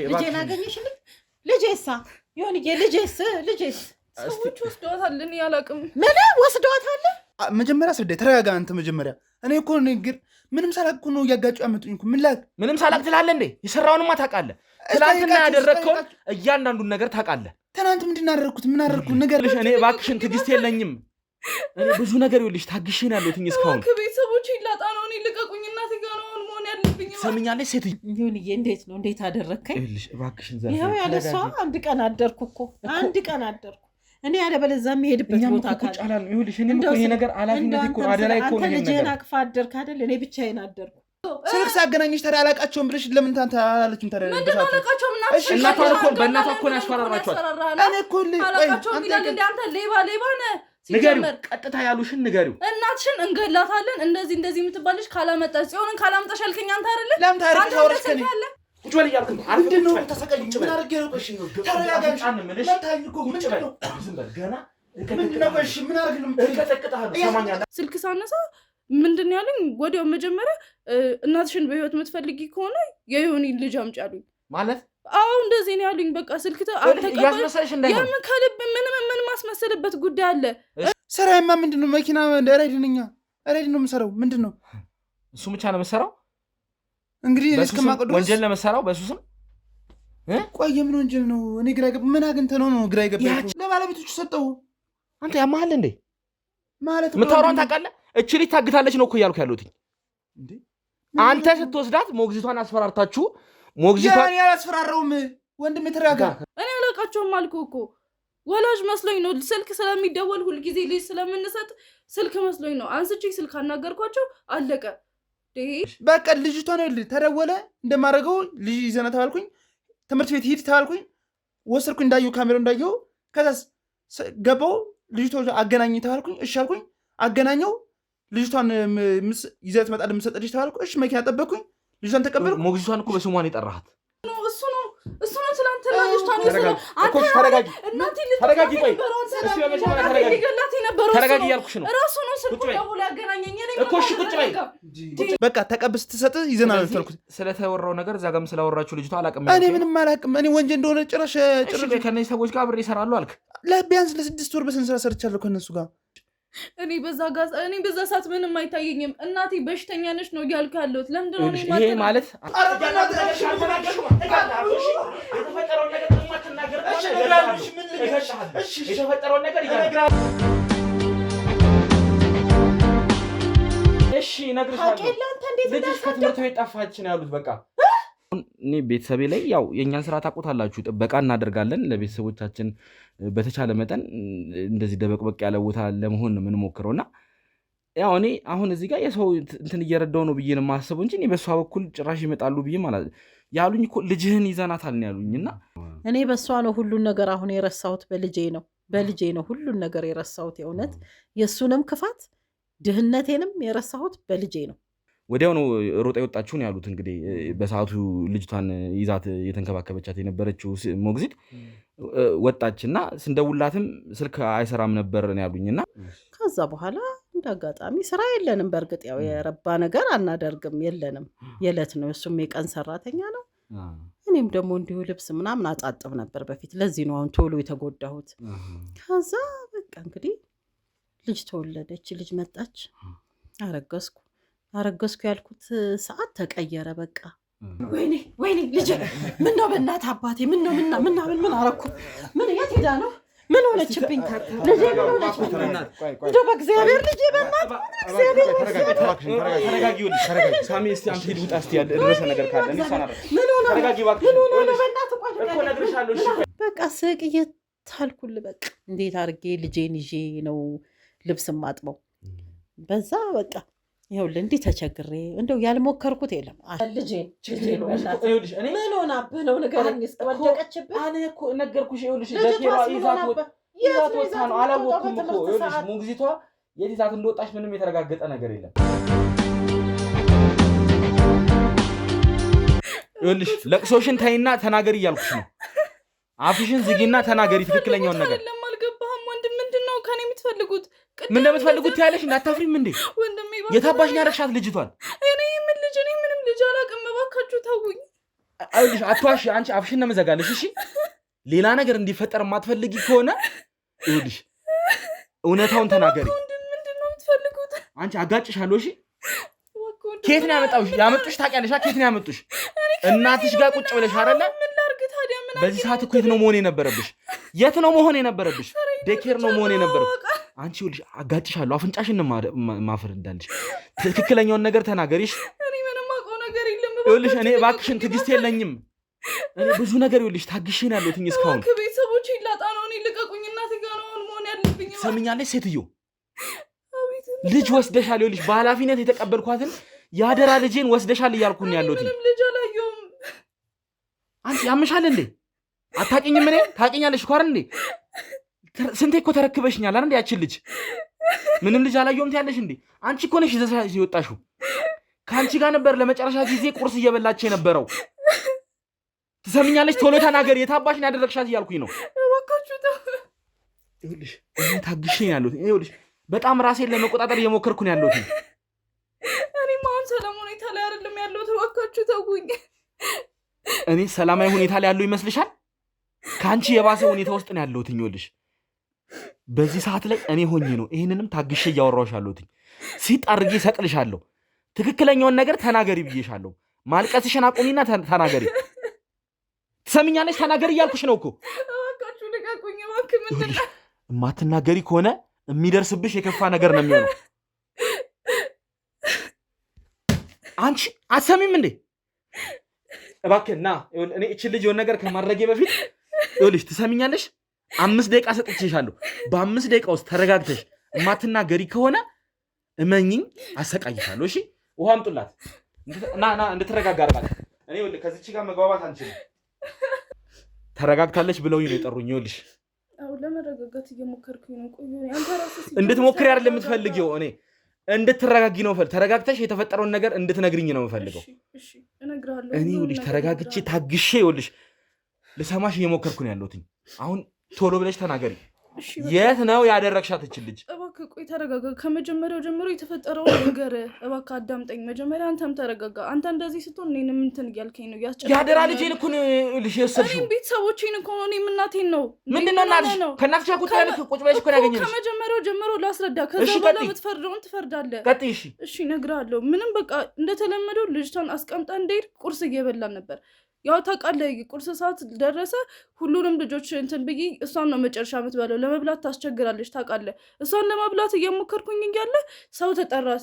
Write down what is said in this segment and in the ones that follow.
ልጄን አገኘሽልኝ ልጄሳ ይሁንዬ ልጄስ ሰዎች ወስደዋታል እኔ አላውቅም ምን ወስደዋታል መጀመሪያ ስደይ ተረጋጋ አንተ መጀመሪያ እኔ እኮ ንግር ምንም ሳላቅ ነው ያጋጩ ያመጡኝ እኮ ምን ላክ ምንም ሳላቅ ትላለህ እንዴ የሰራውንማ ታውቃለህ ትላንትና ያደረግከውን እያንዳንዱን ነገር ታውቃለህ ትናንት ምንድን አደረኩት ምን አደረኩ ነገር እኔ እባክሽን ትዕግስት የለኝም እኔ ብዙ ነገር ይኸውልሽ ታግሼን ያለሁት እስካሁን ከቤተሰቦቼ ይላጣ ነው እኔ ልቀቁኝ እናቴ ጋር ነው መሆን ያለብኝ ሰምኛለሽ ሴት ይሁንዬ እንዴት አደረከኝ ይኸውልሽ እባክሽን ዘርፍ ይኸው ያለሷ አንድ ቀን አደርኩ እኔ ያለበለዚያ የምሄድበት ቦታ ካለ ጫላል ይኸውልሽ እኔ እኮ ይሄ ነገር አላፊነት እኮ አደላይ እኮ ነው ይሄ ነገር ልጄን አቅፋ አደርክ አይደል እኔ ብቻዬን አደርኩ ስልክ ሳገናኝሽ ታዲያ አላቃቸውም ብለሽ ለምን ታንተ አላለችም ታዲያ ምንድነው አላቃቸውም እናቷ እኮ በእናቷ እኮ ነው ያስፈራራችኋል እኔ እኮ አላቃቸውም ይላል እንደ አንተ ሌባ ነህ ንገሪው ቀጥታ ያሉሽን ንገሪው እናትሽን እንገላታለን እንደዚህ የምትባልሽ ካላመጣሽ ጽዮንን ካላመጣሽ አልከኝ አንተ አይደለ ለምን ታሪክ ታወራሽ ከኔ ቁጭ በል እያልኩ ምንድነው ተሰቀኝ ምን አድርጌ ነው እሺ ተረጋጋሽ አንምልሽ ታይኩ ምንድነው ዝም በል ገና ምንድነው እሺ ምን አድርግ ነው እቀጠቅጣለሁ ሰማኛለህ ስልክ ሳነሳ ምንድነው ያለኝ ወዲያው መጀመሪያ እናትሽን በህይወት የምትፈልጊ ከሆነ የዮኒ ልጅ አምጪ አሉኝ ማለት አው እንደዚህ ነው ያሉኝ በቃ ስልክ ያስመሰልሽ እንዳይሆን የምከልብ ምን ማስመሰልበት ጉዳይ አለ ስራዬማ ምንድነው መኪና እንደራይድንኛ ራይድ ነው የምሰራው ምንድነው እሱ ብቻ ነው የምሰራው እንግዲህ እስከማቀዱ ወንጀል ነው የምሰራው በሱ ስም ቆይ ምን ወንጀል ነው እኔ ግራ ገብ ምን አግንተ ነው ግራ ገባኝ ለባለቤቶቹ ሰጠው አንተ ያማሃል እንዴ ማለት ምታወራውን ታውቃለህ እቺ ልጅ ታግታለች ነው እኮ እያልኩ ያለሁት እንዴ አንተ ስትወስዳት ሞግዚቷን አስፈራርታችሁ ሞግዚቷን ያላስፈራራውም ወንድም የተረጋጋ እኔ አላውቃቸውም አልኩህ እኮ ወላጅ መስሎኝ ነው ስልክ ስለሚደወል ሁሉ ጊዜ ልጅ ስለምንሰጥ ስልክ መስሎኝ ነው አንስቼ ስልክ አናገርኳቸው አለቀ በቃ ልጅቷ ነው ተደወለ እንደማደርገው ልጅ ይዘና ተባልኩኝ ትምህርት ቤት ሂድ ተባልኩኝ ወሰድኩኝ እንዳየው ካሜራው እንዳየው ከዛስ ገባው ልጅቷ አገናኝ ተባልኩኝ እሺ አልኩኝ አገናኘው ልጅቷን ይዘት መጣል መስጠልሽ ተባልኩ እሺ መኪና ጠበቅኩኝ ልጅቷን ተቀበልኩ ሞግዚቷን እኮ በስሟን የጠራሃት እሱ ነው ትላንትና ልጅቷን ይዘው እኮ ተረጋጊ ተረጋጊ ቆይ እሱ በመጀመሪያ ተረጋጊ ያልኩሽ ነው ራሱ ነው ስልኩ ደውሎ ያገናኘኝ እኮ እሺ ቁጭ በይ በቃ ተቀብስ ትሰጥ ይዘናል ተልኩት ስለተወራው ነገር እዛ ጋርም ስላወራችሁ ልጅቷ አላቅም እኔ ምንም አላቅም እኔ ወንጀል እንደሆነ ጭራሽ ከነዚህ ሰዎች ጋር አብሬ እሰራለሁ አልክ ለቢያንስ ለ6 ወር በስንት ስራ ሰርቻለሁ ከነሱ ጋር እኔ በዛ ሰዓት ምንም አይታየኝም እናቴ በሽተኛ ነሽ ነው እያልኩ ያለሁት ለምንድን ነው ይሄ ማለት የተፈጠረውን ነገር እሺ እነግርሻለሁ ልጅሽ ከትምህርት ቤት ጠፋች ነው ያሉት በቃ እኔ ቤተሰቤ ላይ ያው የኛን ስራ ታውቁታላችሁ ጥበቃ እናደርጋለን ለቤተሰቦቻችን በተቻለ መጠን እንደዚህ ደበቅበቅ ያለ ቦታ ለመሆን ነው የምንሞክረውና ያው እኔ አሁን እዚህ ጋር የሰው እንትን እየረዳው ነው ብዬ ነው የማስበው እንጂ እኔ በሷ በኩል ጭራሽ ይመጣሉ ብዬ ማለት ያሉኝ እኮ ልጅህን ይዘናታል ነው ያሉኝና እኔ በሷ ነው ሁሉን ነገር አሁን የረሳሁት በልጄ ነው ሁሉን ነገር የረሳሁት የእውነት የሱንም ክፋት ድህነቴንም የረሳሁት በልጄ ነው ወዲያው ነው ሮጣ የወጣችሁ ነው ያሉት እንግዲህ በሰዓቱ ልጅቷን ይዛት የተንከባከበቻት የነበረችው ሞግዚት ወጣችና ስንደውላትም ስልክ አይሰራም ነበር ነው ያሉኝና ከዛ በኋላ እንዳጋጣሚ ስራ የለንም በርግጥ ያው የረባ ነገር አናደርግም የለንም የለት ነው እሱም የቀን ሰራተኛ ነው እኔም ደግሞ እንዲሁ ልብስ ምናምን አጣጥብ ነበር በፊት ለዚህ ነው አሁን ቶሎ የተጎዳሁት ከዛ በቃ እንግዲህ ልጅ ተወለደች ልጅ መጣች አረገዝኩ ያልኩት ሰዓት ተቀየረ በቃ ወይኔ ልጅ ምን ነው በእናት አባቴ ምን አረኩ ምን የት ሄዳ ነው ምን ሆነችብኝ ልጄ ምን ሆነችብኝ እንደው በእግዚአብሔር ልጄ በእናት እግዚአብሔር ተረጋጊ ሳሚ እስቲ አንተ ሂድ ውጣ እስቲ ያደረሰ ነገር ካለ እኔ ሳናረ ተረጋጊ እባክህ በእናት እኮ ነግሬሻለሁ እሺ በቃ ስቅየት ታልኩል በቃ እንዴት አድርጌ ልጄን ይዤ ነው ልብስ ማጥበው በዛ በቃ ይኸውልህ እንዲህ ተቸግሬ እንደው ያልሞከርኩት የለም ልጄ ምን ሆናብህ ነው ንገረኝ እስኪ ወደቀችብህ እኔ እኮ ነገርኩሽ ይኸውልሽ ደኬራ ይዛት ወጣ ነው አላወኩም እኮ ይኸውልሽ ሞግዚቷ የት ይዛት እንደወጣች ምንም የተረጋገጠ ነገር የለም ይኸውልሽ ለቅሶሽን ታይና ተናገሪ እያልኩሽ ነው አፍሽን ዝጊና ተናገሪ ትክክለኛውን ነገር ለማልገባህም ወንድም ምንድነው ከኔ የምትፈልጉት ምን እንደምትፈልጉት ያለሽ እንዳታፍሪም እንዴ ወንድሜ የታባሽ ያረክሻት ልጅቷን እኔ ምንም ልጅ አላውቅም እባካችሁ ተውኝ አይልሽ አትዋሽ አንቺ አፍሽን ነው መዘጋለሽ እሺ ሌላ ነገር እንዲፈጠር ማትፈልጊ ከሆነ ይኸውልሽ እውነታውን ተናገሪ ምንድነው የምትፈልጉት አንቺ አጋጭሻለሁ እሺ ከየት ነው ያመጡሽ ታውቂያለሽ ከየት ነው ያመጡሽ እናትሽ ጋር ቁጭ ብለሽ አይደለ ምን ላድርግ ታዲያ ምን በዚህ ሰዓት እኮ የት ነው መሆን የነበረብሽ ዴኬር ነው መሆን የነበረብሽ አንቺ ይኸውልሽ አጋጭሻለሁ አፍንጫሽን ማፈር እንዳልሽ ትክክለኛውን ነገር ተናገሪሽ እኔ ምንም አውቀው ነገር የለም ይኸውልሽ እኔ እባክሽን ትዕግስት የለኝም እኔ ብዙ ነገር ይኸውልሽ ታግሼ ነው ያለሁት እስካሁን ከቤተሰቦቼ ላጣ ነው እኔ ልቀቁኝ እናቴ ጋር ነው መሆን ያለብኝ ሰምኛለሽ ሴትዮ ልጅ ወስደሻል ይኸውልሽ በኃላፊነት የተቀበልኳትን ያደራ ልጄን ወስደሻል እያልኩ ነው ያለሁት ምንም ልጅ አላየሁም አንቺ ያምሻል እንዴ አታውቂኝም እኔ ታውቂኛለሽ እኮ አይደል እንዴ ስንቴ እኮ ተረክበሽኛል አይደል ያቺ ልጅ ምንም ልጅ አላየሁም ትያለሽ እንዴ አንቺ እኮ ነሽ ይዘሽ ይወጣሽው ካንቺ ጋር ነበር ለመጨረሻ ጊዜ ቁርስ እየበላች የነበረው ትሰምኛለሽ ቶሎ ተናገሪ የታባሽን ያደረግሻት እያልኩኝ ነው እባካችሁ ይኸውልሽ እኔ ታግሼ ነው ያለሁት ይኸውልሽ በጣም ራሴን ለመቆጣጠር እየሞከርኩ ነው ያለሁት እኔ ማን ሰላም ሁኔታ ላይ አይደለም ያለሁት እባካችሁ ተውኝ እኔ ሰላማዊ ሁኔታ ላይ ያለው ይመስልሻል ካንቺ የባሰ ሁኔታ ውስጥ ነው ያለሁት ይኸውልሽ በዚህ ሰዓት ላይ እኔ ሆኜ ነው ይሄንንም ታግሼ እያወራሁሽ ያለሁት ሲጣርጌ ሰቅልሻለሁ ትክክለኛውን ነገር ተናገሪ ብዬሻለሁ ማልቀስሽን አቁሚና ተናገሪ ትሰምኛለሽ ተናገሪ እያልኩሽ ነው እኮ እባካችሁ ልቀቁኝ እባክህ ምንድነው የማትናገሪ ከሆነ የሚደርስብሽ የከፋ ነገር ነው የሚሆነው አንቺ አትሰሚም እንዴ እባክህ ና እኔ እቺ ልጅ የሆነ ነገር ከማድረጌ በፊት ይኸውልሽ ትሰሚኛለሽ 5 ደቂቃ ሰጥቼሻለሁ በ5 ደቂቃ ውስጥ ተረጋግተሽ የማትናገሪ ከሆነ እመኚኝ አሰቃይሻለሁ እሺ ውሃ አምጡላት ና እንድትረጋጋ አርጋት እኔ ይኸውልህ ከዚች ጋር መግባባት አንችልም ተረጋግታለች ብለውኝ ነው የጠሩኝ ይኸውልሽ አው ለመረጋጋት እየሞከርኩኝ ነው ቆይ አንተ ራስህ እንድትሞክሪ አይደለም የምትፈልጊው እኔ እንድትረጋጊ ነው ተረጋግተሽ የተፈጠረውን ነገር እንድትነግሪኝ ነው የምፈልገው እሺ እነግርሃለሁ እኔ ይኸውልሽ ተረጋግቼ ታግሼ ይኸውልሽ ልሰማሽ እየሞከርኩ ነው ያለሁት አሁን ቶሎ ብለሽ ተናገሪ የት ነው ያደረግሻት እቺ ልጅ እባክህ ቆይ ተረጋጋ ከመጀመሪያው ጀምሮ የተፈጠረውን ነገር እባክህ አዳምጠኝ መጀመሪያ አንተም ተረጋጋ አንተ እንደዚህ ስትሆን እኔንም እንትን እያልከኝ ነው ያስጨነቀኝ ያደራ ልጄን እኮ ልሽ የወሰድሽው እኔም ቤተሰቦቼን እኮ ነው እኔም እናቴን ነው ምንድነው እናትሽ ከእናትሽ ጋር ቁጭ ብለሽ እኮ ያገኘሽ ከመጀመሪያው ጀምሮ ላስረዳ ከዛ በኋላ የምትፈርደውን ትፈርዳለህ ቀጥይ እሺ እነግርሃለሁ ምንም በቃ እንደተለመደው ልጅቷን አስቀምጣ እንደሄድ ቁርስ እየበላን ነበር ያው ታውቃለህ ቁርስ ሰዓት ደረሰ ሁሉንም ልጆች እንትን ብዬ እሷን ነው መጨረሻ የምትበለው ለመብላት ታስቸግራለች ታውቃለህ እሷን ለማብላት እየሞከርኩኝ እያለ ሰው ተጠራ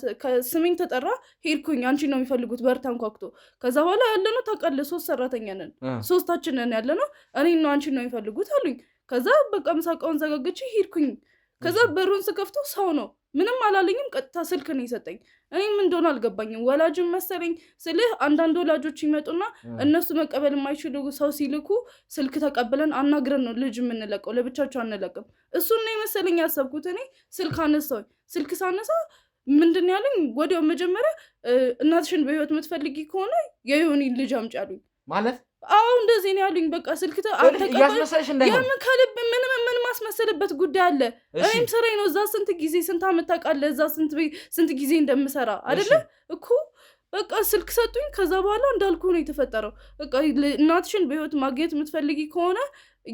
ስሜን ተጠራ ሄድኩኝ አንቺ ነው የሚፈልጉት በር ተንኳክቶ ከዛ በኋላ ያለነው ታውቃለህ 3 ሰራተኛ ነን 3ታችን ነን ያለነው እኔ ነው አንቺ ነው የሚፈልጉት አሉኝ ከዛ በቃ ምሳቃውን ዘጋግቼ ሄድኩኝ ከዛ በሩን ስከፍተው ሰው ነው ምንም አላለኝም ቀጥታ ስልክ ነው የሰጠኝ እኔ ምን እንደሆነ አልገባኝም ወላጅም መሰለኝ ስልህ አንዳንድ ወላጆች ይመጡና እነሱ መቀበል የማይችሉ ሰው ሲልኩ ስልክ ተቀብለን አናግረን ነው ልጅ የምንለቀው ለብቻቸው አንለቅም እሱን ነው መሰለኝ ያሰብኩት እኔ ስልክ አነሳሁኝ ስልክ ሳነሳ ምንድን ያለኝ ወዲያው መጀመሪያ እናትሽን በህይወት የምትፈልጊ ከሆነ የዮኒ ልጅ አምጪ አሉኝ ማለት አዎ እንደዚህ ነው ያሉኝ በቃ ስልክ ያስመሰልሽ እንዳይሆን ከልብ ምን ማስመሰልበት ጉዳይ አለ እኔም ስራዬ ነው እዛ ስንት ጊዜ ስንት አመት ታውቃለህ እዛ ስንት ጊዜ እንደምሰራ አይደለ እኮ በቃ ስልክ ሰጡኝ ከዛ በኋላ እንዳልኩ ነው የተፈጠረው በቃ እናትሽን በህይወት ማግኘት የምትፈልጊ ከሆነ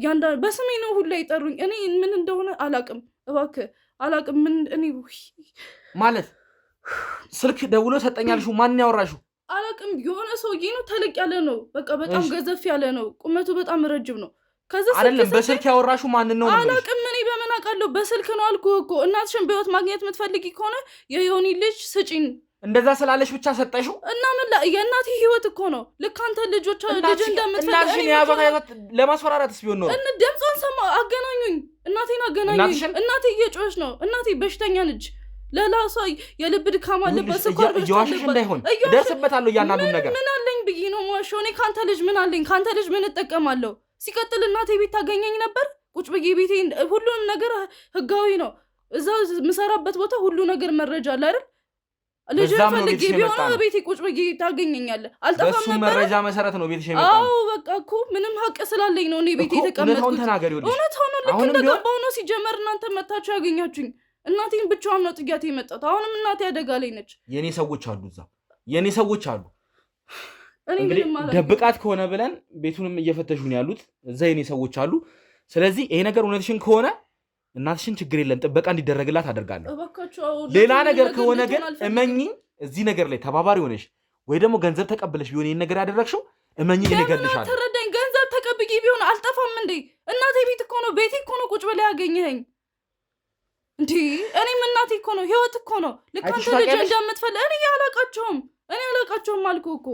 ያንዳ በስሜ ነው ሁላ ይጠሩኝ እኔ ምን እንደሆነ አላቅም እባክህ አላቅም ምን እኔ ማለት ስልክ ደውሎ ሰጠኛልሽ ማን ያወራሽው አላቅም የሆነ ሰውዬ ነው ተለቅ ያለ ነው በቃ በጣም ገዘፍ ያለ ነው ቁመቱ በጣም ረጅም ነው ከዛ አይደለም በስልክ ያወራሹ ማን ነው አላቅም እኔ በምን አውቃለሁ በስልክ ነው አልኩህ እኮ እናትሽን በህይወት ማግኘት የምትፈልጊ ከሆነ የዮኒ ልጅ ስጪኝ እንደዛ ስላለሽ ብቻ ሰጠሽው እና ምን የእናቴ ህይወት እኮ ነው ልክ አንተ ልጅ እንደምትፈልግ እናትሽን ያዟት ለማስፈራራትስ ቢሆን ነው ድምጿን ሰማ አገናኙኝ እናቴን አገናኙኝ እናቴ እየጮኸች ነው እናቴ በሽተኛ ነች ለላሷ የልብ ድካም አለበት ስኳር እየዋሸሽ እንዳይሆን ደርስበታለሁ እያንዳንዱን ነገር ምን አለኝ ብዬ ነው የማዋሸው እኔ ካንተ ልጅ ምን አለኝ ካንተ ልጅ ምን እጠቀማለሁ ሲቀጥል እናቴ ቤት ታገኘኝ ነበር ቁጭ ብዬ ቤቴ ሁሉም ነገር ህጋዊ ነው እዛ ምሰራበት ቦታ ሁሉ ነገር መረጃ አለ አይደል ልጅ ፈልጌ ቢሆን ቤቴ ቁጭ ብዬ ታገኘኛለህ አልጠፋም ነበር በሱ መረጃ መሰረት ነው ቤትሽ የመጣው አዎ በቃ እኮ ምንም ሀቅ ስላለኝ ነው እኔ ቤቴ የተቀመጥኩት እውነታው ነው ልክ እንደገባው ነው ሲጀመር እናንተ መታችሁ ያገኛችሁኝ እናቴን ብቻዋን ነው ጥያት የመጣሁት አሁንም እናቴ አደጋ ላይ ነች የኔ ሰዎች አሉ እዛ የኔ ሰዎች አሉ እንግዲህ ደብቃት ከሆነ ብለን ቤቱንም እየፈተሹ ነው ያሉት። እዛ የኔ ሰዎች አሉ። ስለዚህ ይሄ ነገር እውነትሽን ከሆነ እናትሽን ችግር የለም ጥበቃ እንዲደረግላት አደርጋለሁ። ሌላ ነገር ከሆነ ግን እመኚኝ እዚህ ነገር ላይ ተባባሪ ሆነሽ ወይ ደግሞ ገንዘብ ተቀብለሽ ቢሆን ይሄን ነገር ያደረግሽው እመኚኝ ይነገርልሻል። ተረዳኝ። ገንዘብ ተቀብዬ ቢሆን አልጠፋም እንዴ? እናቴ ቤት እኮ ነው፣ ቤቴ እኮ ነው ቁጭ ብለህ ያገኘኸኝ እንዴ? እኔም እናቴ እኮ ነው፣ ህይወት እኮ ነው። ልክ አንተ ልጅ እንደምትፈልግ እኔ አላቃቸውም አልኩህ እኮ።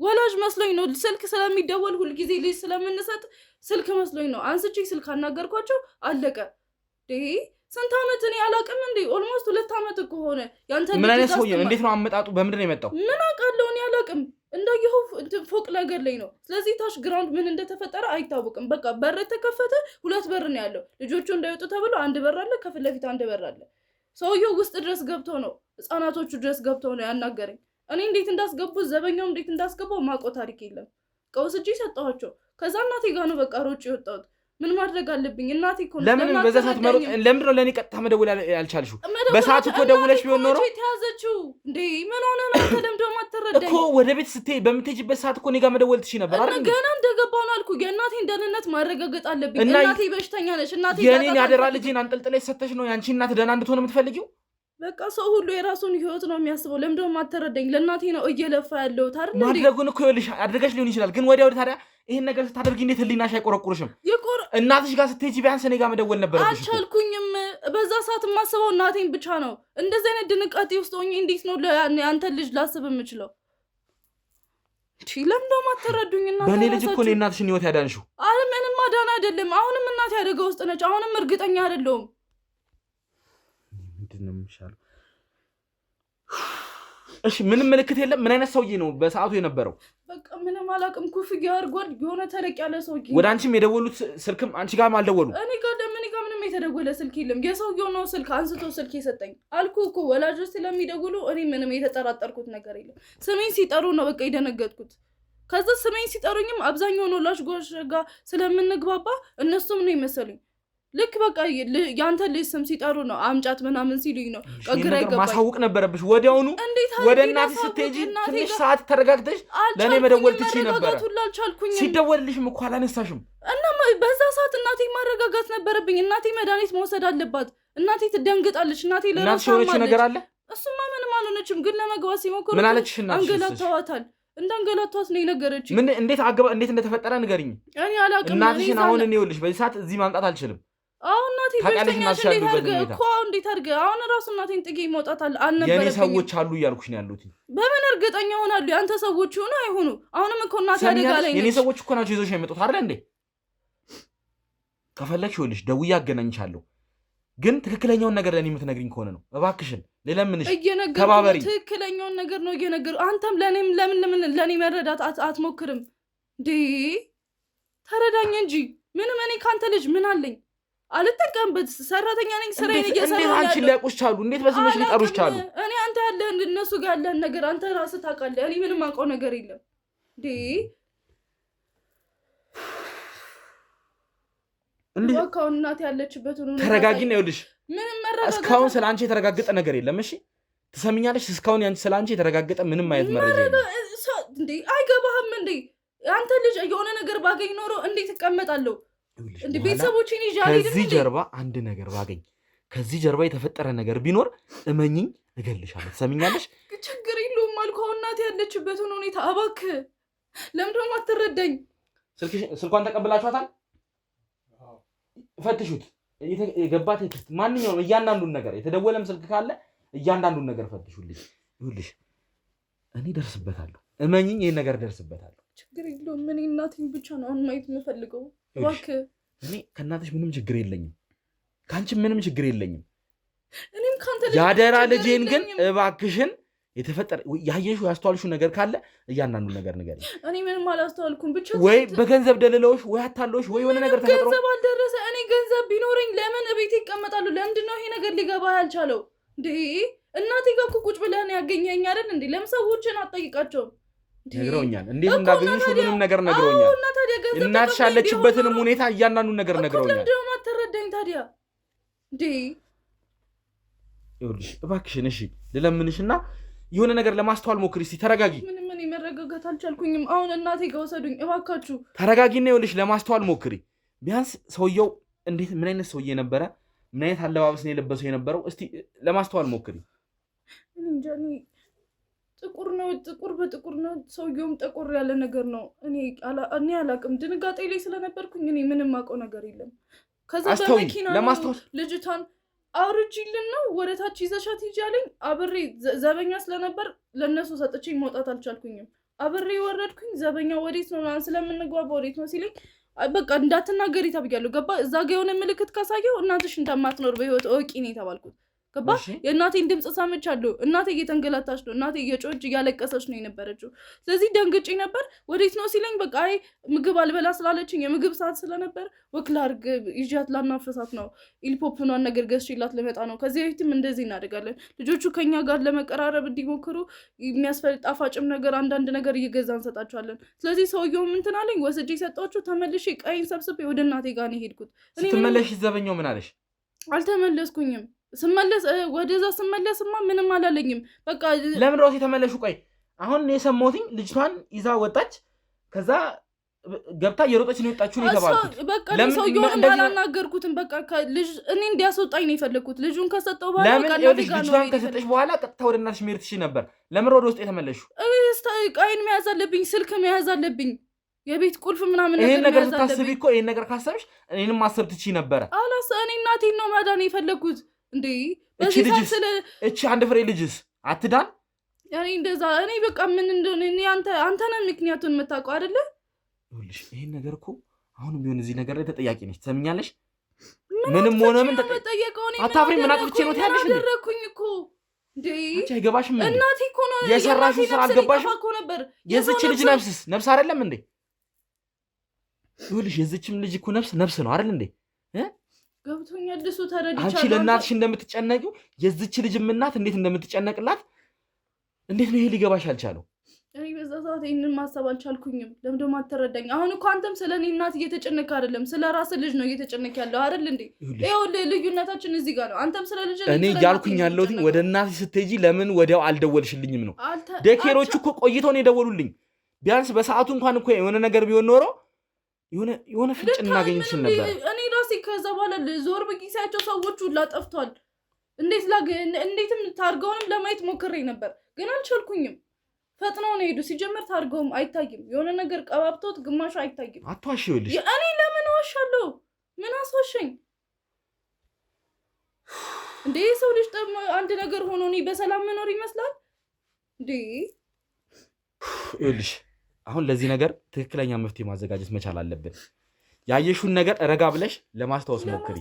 ወላጅ መስሎኝ ነው ስልክ ስለሚደወል ሁልጊዜ ልጅ ስለምንሰጥ ስልክ መስሎኝ ነው አንስቼ ስልክ አናገርኳቸው። አለቀ። ስንት ዓመት እኔ አላቅም እንዴ? ኦልሞስት 2 ዓመት እኮ ሆነ። ያንተ ምን አይነት ሰውዬ ነው? እንዴት ነው አመጣጡ? በምንድን ነው የመጣው? ምን አውቃለሁ እኔ አላቅም። እንዳየኸው ፎቅ ነገር ላይ ነው። ስለዚህ ታች ግራውንድ ምን እንደተፈጠረ አይታወቅም። በቃ በር ተከፈተ። 2 በር ነው ያለው። ልጆቹ እንዳይወጡ ተብሎ 1 በር አለ፣ ከፊት ለፊት 1 በር አለ። ሰውየው ውስጥ ድረስ ገብቶ ነው፣ ህፃናቶቹ ድረስ ገብቶ ነው ያናገረኝ። እኔ እንዴት እንዳስገቡት ዘበኛው እንዴት እንዳስገባው ማቆ ታሪክ የለም። ቀውስ እጅ ሰጣኋቸው። ከዛ እናቴ ጋር ነው በቃ ሮጭ የወጣሁት። ምን ማድረግ አለብኝ? እናቴ እኮ ለምን በዛ ሰዓት መሮጥ? ለምን ነው ለኔ ቀጥታ መደወል ያልቻልሽው? በሰዓቱ እኮ ደውለሽ ቢሆን ኖሮ ተያዘችው እንዴ? ምን ሆነ ነው? ተደምዶ ማተረዳኝ እኮ ወደ ቤት ስትሄጂ በምትሄጂበት ሰዓት እኮ እኔ ጋር መደወል ትችይ ነበር አይደል? ገና እንደገባሁ ነው አልኩ። የእናቴን ደህንነት ማረጋገጥ አለብኝ። እናቴ በሽተኛ ነች። እናቴ የኔን ያደራ ልጄን አንጠልጥለሽ ሰተሽ ነው ያንቺ እናት ደህና እንድትሆን የምትፈልጊው? በቃ ሰው ሁሉ የራሱን ህይወት ነው የሚያስበው። ለምን ደግሞ ማተረዳኝ? ለእናቴ ነው እየለፋ ያለው ታርለ ማድረጉን እኮ ይኸውልሽ አድርገሽ ሊሆን ይችላል፣ ግን ወዲያው ታዲያ ይሄን ነገር ስታደርጊ እንዴት ህሊናሽ አይቆረቁርሽም? እናትሽ ጋር ስትሄጂ ቢያንስ እኔ ጋር መደወል ነበረብሽ። አልቻልኩኝም። በዛ ሰዓት የማስበው እናቴን ብቻ ነው። እንደዚህ አይነት ድንቃጤ ውስጥ ሆኜ እንዴት ነው አንተ ልጅ ላስብ የምችለው? ለምን ደግሞ አትረዱኝ? እናቴ በእኔ ልጅ እኮ ነው እናትሽን ህይወት ያዳንሽው። ምንም ማዳን አይደለም። አሁንም እናቴ አደጋ ውስጥ ነች። አሁንም እርግጠኛ አይደለሁም። ምንድን ነው የሚሻለው? እሺ ምንም ምልክት የለም። ምን አይነት ሰውዬ ነው በሰዓቱ የነበረው? በቃ ምንም አላውቅም። ኩፍያ አድርጓል። የሆነ ተለቅ ያለ ሰውዬ። ወደ አንቺም የደወሉት ስልክም አንቺ ጋርም አልደወሉ? እኔ ጋር ምንም የተደወለ ስልክ የለም። የሰውየው ነው ስልክ አንስቶ ስልክ የሰጠኝ። አልኩ እኮ ወላጆች ስለሚደውሉ እኔ ምንም የተጠራጠርኩት ነገር የለም። ስሜን ሲጠሩ ነው በቃ የደነገጥኩት። ከዛ ስሜን ሲጠሩኝም አብዛኛውን ወላጆች ጋር ስለምንግባባ እነሱም ነው ይመስሉኝ። ልክ በቃ ያንተ ልጅ ስም ሲጠሩ ነው አምጫት ምናምን ሲሉኝ ነው ቀግራ ይገባል። ማሳወቅ ነበረብሽ ወዲያውኑ። ወደ እናትሽ ስትሄጂ ትንሽ ሰዓት ተረጋግተሽ ለኔ መደወል ትችይ ነበር። ሲደወልልሽም እኮ አላነሳሽም። እና በዛ ሰዓት እናቴ ማረጋጋት ነበረብኝ። እናቴ መድኃኒት መውሰድ አለባት። እናቴ ትደንግጣለች። እናቴ ለራሷ የሆነችው ነገር አለ። እሱማ ምንም አልሆነችም፣ ግን ለመግባት ሲሞክሩ ምን አለችሽ? አንገላታዋታል። እንዳንገላቷት ነው የነገረችኝ። ምን እንዴት እንደተፈጠረ ንገሪኝ። እኔ አላውቅም። እናትሽን አሁን እኔ ይኸውልሽ በዚህ ሰዓት እዚህ ማምጣት አልችልም። አሁን እናቴ በሽተኛሽ እንዴት አድርገ አሁን ራሱ እናቴን ጥጌ መውጣት አልነበረብኝም። የኔ ሰዎች አሉ እያልኩሽ ነው ያሉት። በምን እርግጠኛ ሆናሉ? ያንተ ሰዎች ሆኑ አይሆኑ? አሁንም እኮ እናቴ አደጋ ላይ ነች። የኔ ሰዎች እኮ ናቸው ይዞሽ የመጡት አይደል እንዴ? ከፈለግሽ ይኸውልሽ ደውዬ አገናኝሻለሁ፣ ግን ትክክለኛውን ነገር ለኔ የምትነግሪኝ ከሆነ ነው። እባክሽን ልለምንሽ፣ ተባበሪ። ትክክለኛውን ነገር ነው እየነገሩ። አንተም ለምን ለኔ መረዳት አትሞክርም እንዴ? ተረዳኝ እንጂ ምንም እኔ ካንተ ልጅ ምን አለኝ? አልጠቀምበት ሰራተኛ ነኝ። ስራዬን እየሰራሁ እንዴት አንቺ ሊያውቁሽ ቻሉ? እንዴት በስምሽ ሊጠሩሽ ቻሉ? እኔ አንተ ያለህን እነሱ ጋር ያለህን ነገር አንተ ራስህ ታውቃለህ። እኔ ምንም አውቀው ነገር የለም እንዴ። ወካውን እናት ያለችበትን ሁሉ ተረጋጊና ይኸውልሽ ምንም መረጋጋት እስካሁን ስለ አንቺ የተረጋገጠ ነገር የለም። እሺ ትሰሚኛለሽ? እስካሁን ያንቺ ስለ አንቺ የተረጋገጠ ምንም አይነት መረጃ የለም እንዴ። አይገባህም እንዴ? አንተ ልጅ የሆነ ነገር ባገኝ ኖሮ እንዴት እቀመጣለሁ? እንዴ ቤተሰቦችን ይዣለሁ። ከዚህ ጀርባ አንድ ነገር ባገኝ፣ ከዚህ ጀርባ የተፈጠረ ነገር ቢኖር እመኚኝ እገልሻለሁ። ትሰሚኛለሽ? ችግር የለውም አልኩህ። እናት ያለችበትን ሁኔታ እባክህ ለምንድን ነው የማትረዳኝ? ስልኳን ተቀብላችኋታል? ፈትሹት። የገባ ቴክስት፣ ማንኛውም እያንዳንዱን ነገር የተደወለም ስልክ ካለ እያንዳንዱን ነገር ፈትሹልኝ። ይኸውልሽ እኔ ደርስበታለሁ፣ እመኚኝ፣ ይሄን ነገር ደርስበታለሁ። ችግር የለውም። እኔ እናቴን ብቻ ነው አሁን ማየት የምፈልገው። እባክህ እኔ ከእናትሽ ምንም ችግር የለኝም፣ ከአንቺም ምንም ችግር የለኝም። እኔም ካንተ ያደራ ልጄን ግን እባክሽን የተፈጠረ ያየሽው ያስተዋልሽው ነገር ካለ እያንዳንዱ ነገር ንገሪኝ። እኔ ምንም አላስተዋልኩም። ብቻ ወይ በገንዘብ ደልለውሽ ወይ አታለውሽ ወይ የሆነ ነገር ተፈጥሮ ገንዘብ አልደረሰ። እኔ ገንዘብ ቢኖረኝ ለምን እቤቴ ይቀመጣሉ? ለምንድን ነው ይሄ ነገር ሊገባ ያልቻለው? እንዴ እናቴ ጋር እኮ ቁጭ ብለህ ነው ያገኘኸኝ አይደል እንዴ? ለምን ሰዎችን አትጠይቃቸውም? ነግረውኛል። እንዴት እንዳገኙሽ ሁሉንም ነገር ነግረውኛል። እናትሽ ያለችበትንም ሁኔታ እያንዳንዱን ነገር ነግረውኛል። ለምንድን ነው የማትረዳኝ ታዲያ? እንዴ ይኸውልሽ እባክሽን እሺ ልለምንሽና የሆነ ነገር ለማስተዋል ሞክሪ። እስኪ ተረጋጊ። ምንም ምን መረጋጋት አልቻልኩኝም። አሁን እናቴ ጋር ወሰዱኝ እባካችሁ። ተረጋጊና ይኸውልሽ ለማስተዋል ሞክሪ። ቢያንስ ሰውየው እንዴት ምን አይነት ሰውዬ ነበረ? ምን አይነት አለባበስ ነው የለበሰው የነበረው? እስቲ ለማስተዋል ሞክሪ። እንጃ ጥቁር ነው፣ ጥቁር በጥቁር ነው። ሰውየውም ጠቆር ያለ ነገር ነው። እኔ አላቅም። ድንጋጤ ላይ ስለነበርኩኝ እኔ ምንም አውቀው ነገር የለም። ከዛ በመኪና ልጅቷን አውርጂልን ነው ወደታች ይዘሻት ሂጂ አለኝ። አብሬ ዘበኛ ስለነበር ለነሱ ሰጥቼኝ መውጣት አልቻልኩኝም። አብሬ ወረድኩኝ። ዘበኛ ወዴት ነው ስለምንግባባ ወዴት ነው ሲለኝ በቃ እንዳትናገሪ ተብያለሁ። ገባ እዛ ጋ የሆነ ምልክት ካሳየው እናትሽ እንደማትኖር በህይወት እወቂ ነው የተባልኩት። ገባ የእናቴን ድምፅ ሰምቻለሁ። እናቴ እየተንገላታች ነው። እናቴ እየጮች እያለቀሰች ነው የነበረችው። ስለዚህ ደንግጬ ነበር። ወዴት ነው ሲለኝ በቃ አይ ምግብ አልበላ ስላለችኝ የምግብ ሰዓት ስለነበር ወክላርግ ይዣት ላናፈሳት ነው። ኢልፖፕኗን ነገር ገዝቼላት ልመጣ ነው። ከዚህ በፊትም እንደዚህ እናደርጋለን። ልጆቹ ከኛ ጋር ለመቀራረብ እንዲሞክሩ የሚያስፈልግ ጣፋጭም ነገር አንዳንድ ነገር እየገዛ እንሰጣቸዋለን። ስለዚህ ሰውየው እንትን አለኝ። ወስጄ ሰጣቸው። ተመልሼ ቀይን ሰብስቤ ወደ እናቴ ጋር ነው የሄድኩት። ስትመለሽ ዘበኛው ምን አለሽ? አልተመለስኩኝም። ስመለስ ወደዛ ስመለስማ ምንም አላለኝም። በቃ ለምን ራሱ የተመለሹ? ቆይ አሁን የሰማሁትኝ ልጅቷን ይዛ ወጣች። ከዛ ገብታ የሮጠች ነው የወጣችሁ ነው የተባልኩት። በቃ ሰውየውን አላናገርኩትም። በቃ ልጅ እኔ እንዲያስወጣኝ ነው የፈለኩት። ልጁን ከሰጠው በኋላ በቃ ልጅቷን ከሰጠሽ በኋላ ቀጥታ ወደ እናትሽ መሄድ ትችይ ነበር። ለምን ወደ ውስጥ የተመለሹ? ቃይን መያዝ አለብኝ፣ ስልክ መያዝ አለብኝ፣ የቤት ቁልፍ ምናምን ነገር። ይሄን ነገር ስታስቢ እኮ ይሄን ነገር ካሰብሽ እኔንም ማሰብ ትችይ ነበረ። እኔ እናቴን ነው ማዳን የፈለኩት። እንዴ እቺ አንድ ፍሬ ልጅስ አትዳን? እኔ እንደዛ እኔ በቃ ምን እንደሆነ እኔ አንተ ነህ ምክንያቱን የምታውቀው አይደለ? ይኸውልሽ ይሄን ነገር እኮ አሁንም ቢሆን እዚህ ነገር ላይ ተጠያቂ ነሽ። ትሰምኛለሽ? ምንም ሆነ ምን ተጠየቀው? እኔ አታፍሪ? ምን አጥፍቼ ነው ትያለሽ? አደረኩኝ እኮ እንዴ! አንቺ አይገባሽም እንዴ? እናቴ እኮ ነው የሰራሽው ስራ አልገባሽም እኮ ነበር። የዚች ልጅ ነፍስ አይደለም እንዴ? ይኸውልሽ የዚችም ልጅ እኮ ነፍስ ነው አይደል እንዴ? ገብቶኛል። እሱ ተረድቻለሁ። አንቺ ለእናትሽ እንደምትጨነቂው የዚች ልጅም እናት እንዴት እንደምትጨነቅላት እንዴት ነው ይሄ ሊገባሽ አልቻለው? እኔ በዛ ሰዓት ይሄንን ማሰብ አልቻልኩኝም። ለምን ደግሞ አትረዳኝ? አሁን እኮ አንተም ስለ እኔ እናት እየተጨነቅ አይደለም፣ ስለ ራስህ ልጅ ነው እየተጨነቅ ያለው አይደል እንዴ? ይኸውልህ ልዩነታችን እዚህ ጋር ነው። አንተም ስለ ልጅ እኔ እያልኩኝ ያለሁት ወደ እናትሽ ስትሄጂ ለምን ወዲያው አልደወልሽልኝም ነው። ዴኬሮቹ እኮ ቆይተው ነው የደወሉልኝ። ቢያንስ በሰዓቱ እንኳን እኮ የሆነ ነገር ቢሆን ኖሮ የሆነ ፍንጭ እናገኝ እንችል ነበር። እኔ ራሴ ከዛ በኋላ ዞር ብዬ ሳያቸው ሰዎቹ ሁላ ጠፍቷል። እንዴትም ታርገውንም ለማየት ሞክሬ ነበር ግን አልቻልኩኝም። ፈጥነው ነው ሄዱ። ሲጀመር ታርገውም አይታይም። የሆነ ነገር ቀባብቶት ግማሹ አይታይም። አትዋሽ። ይኸውልሽ እኔ ለምን ዋሻለሁ? ምን አስዋሸኝ እንዴ? ሰው ልጅ አንድ ነገር ሆኖ እኔ በሰላም መኖር ይመስላል እንዴ? ይኸውልሽ አሁን ለዚህ ነገር ትክክለኛ መፍትሄ ማዘጋጀት መቻል አለብን። ያየሹን ነገር ረጋ ብለሽ ለማስታወስ ሞክሪ።